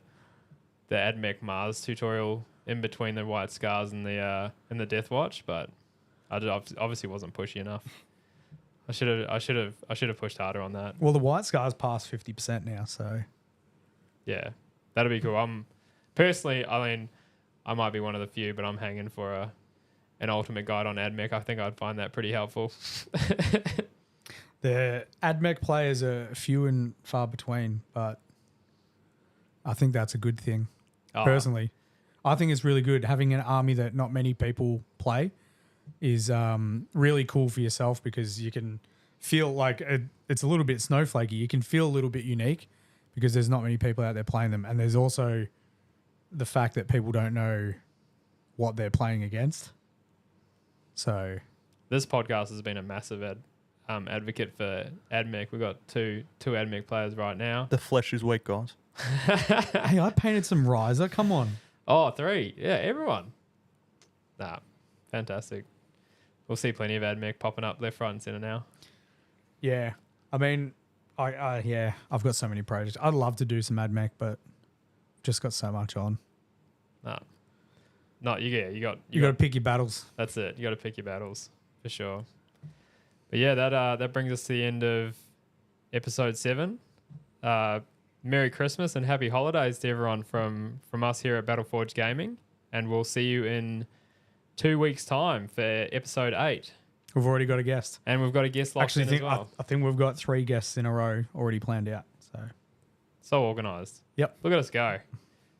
AdMech Mars tutorial in between the White Scars and the Death Watch, but I obviously wasn't pushy enough. I should have pushed harder on that. Well, the White Scar's past 50% now, so yeah, that'd be cool. Personally, I mean, I might be one of the few, but I'm hanging for an ultimate guide on AdMech. I think I'd find that pretty helpful. The AdMech players are few and far between, but I think that's a good thing. Personally, I think it's really good having an army that not many people play. Is really cool for yourself because you can feel like it's a little bit snowflakey. You can feel a little bit unique because there's not many people out there playing them. And there's also the fact that people don't know what they're playing against. So this podcast has been a massive advocate for AdMech. We've got two AdMech players right now. The flesh is weak, guys. Hey, I painted some Riser. Come on. Oh, 3. Yeah, everyone. Nah, fantastic. We'll see plenty of AdMech popping up left, right, and centre now. Yeah. I mean, I've got so many projects. I'd love to do some AdMech, but just got so much on. Nah. No, you got to pick your battles. That's it. You got to pick your battles for sure. But yeah, that brings us to the end of episode 7. Merry Christmas and happy holidays to everyone from us here at Battleforge Gaming, and we'll see you in 2 weeks' time for episode 8. We've already got a guest. And we've got a guest locked in as well. I think we've got 3 guests in a row already planned out. So organised. Yep. Look at us go.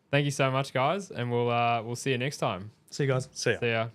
Thank you so much, guys, and we'll see you next time. See you guys. See ya. See ya.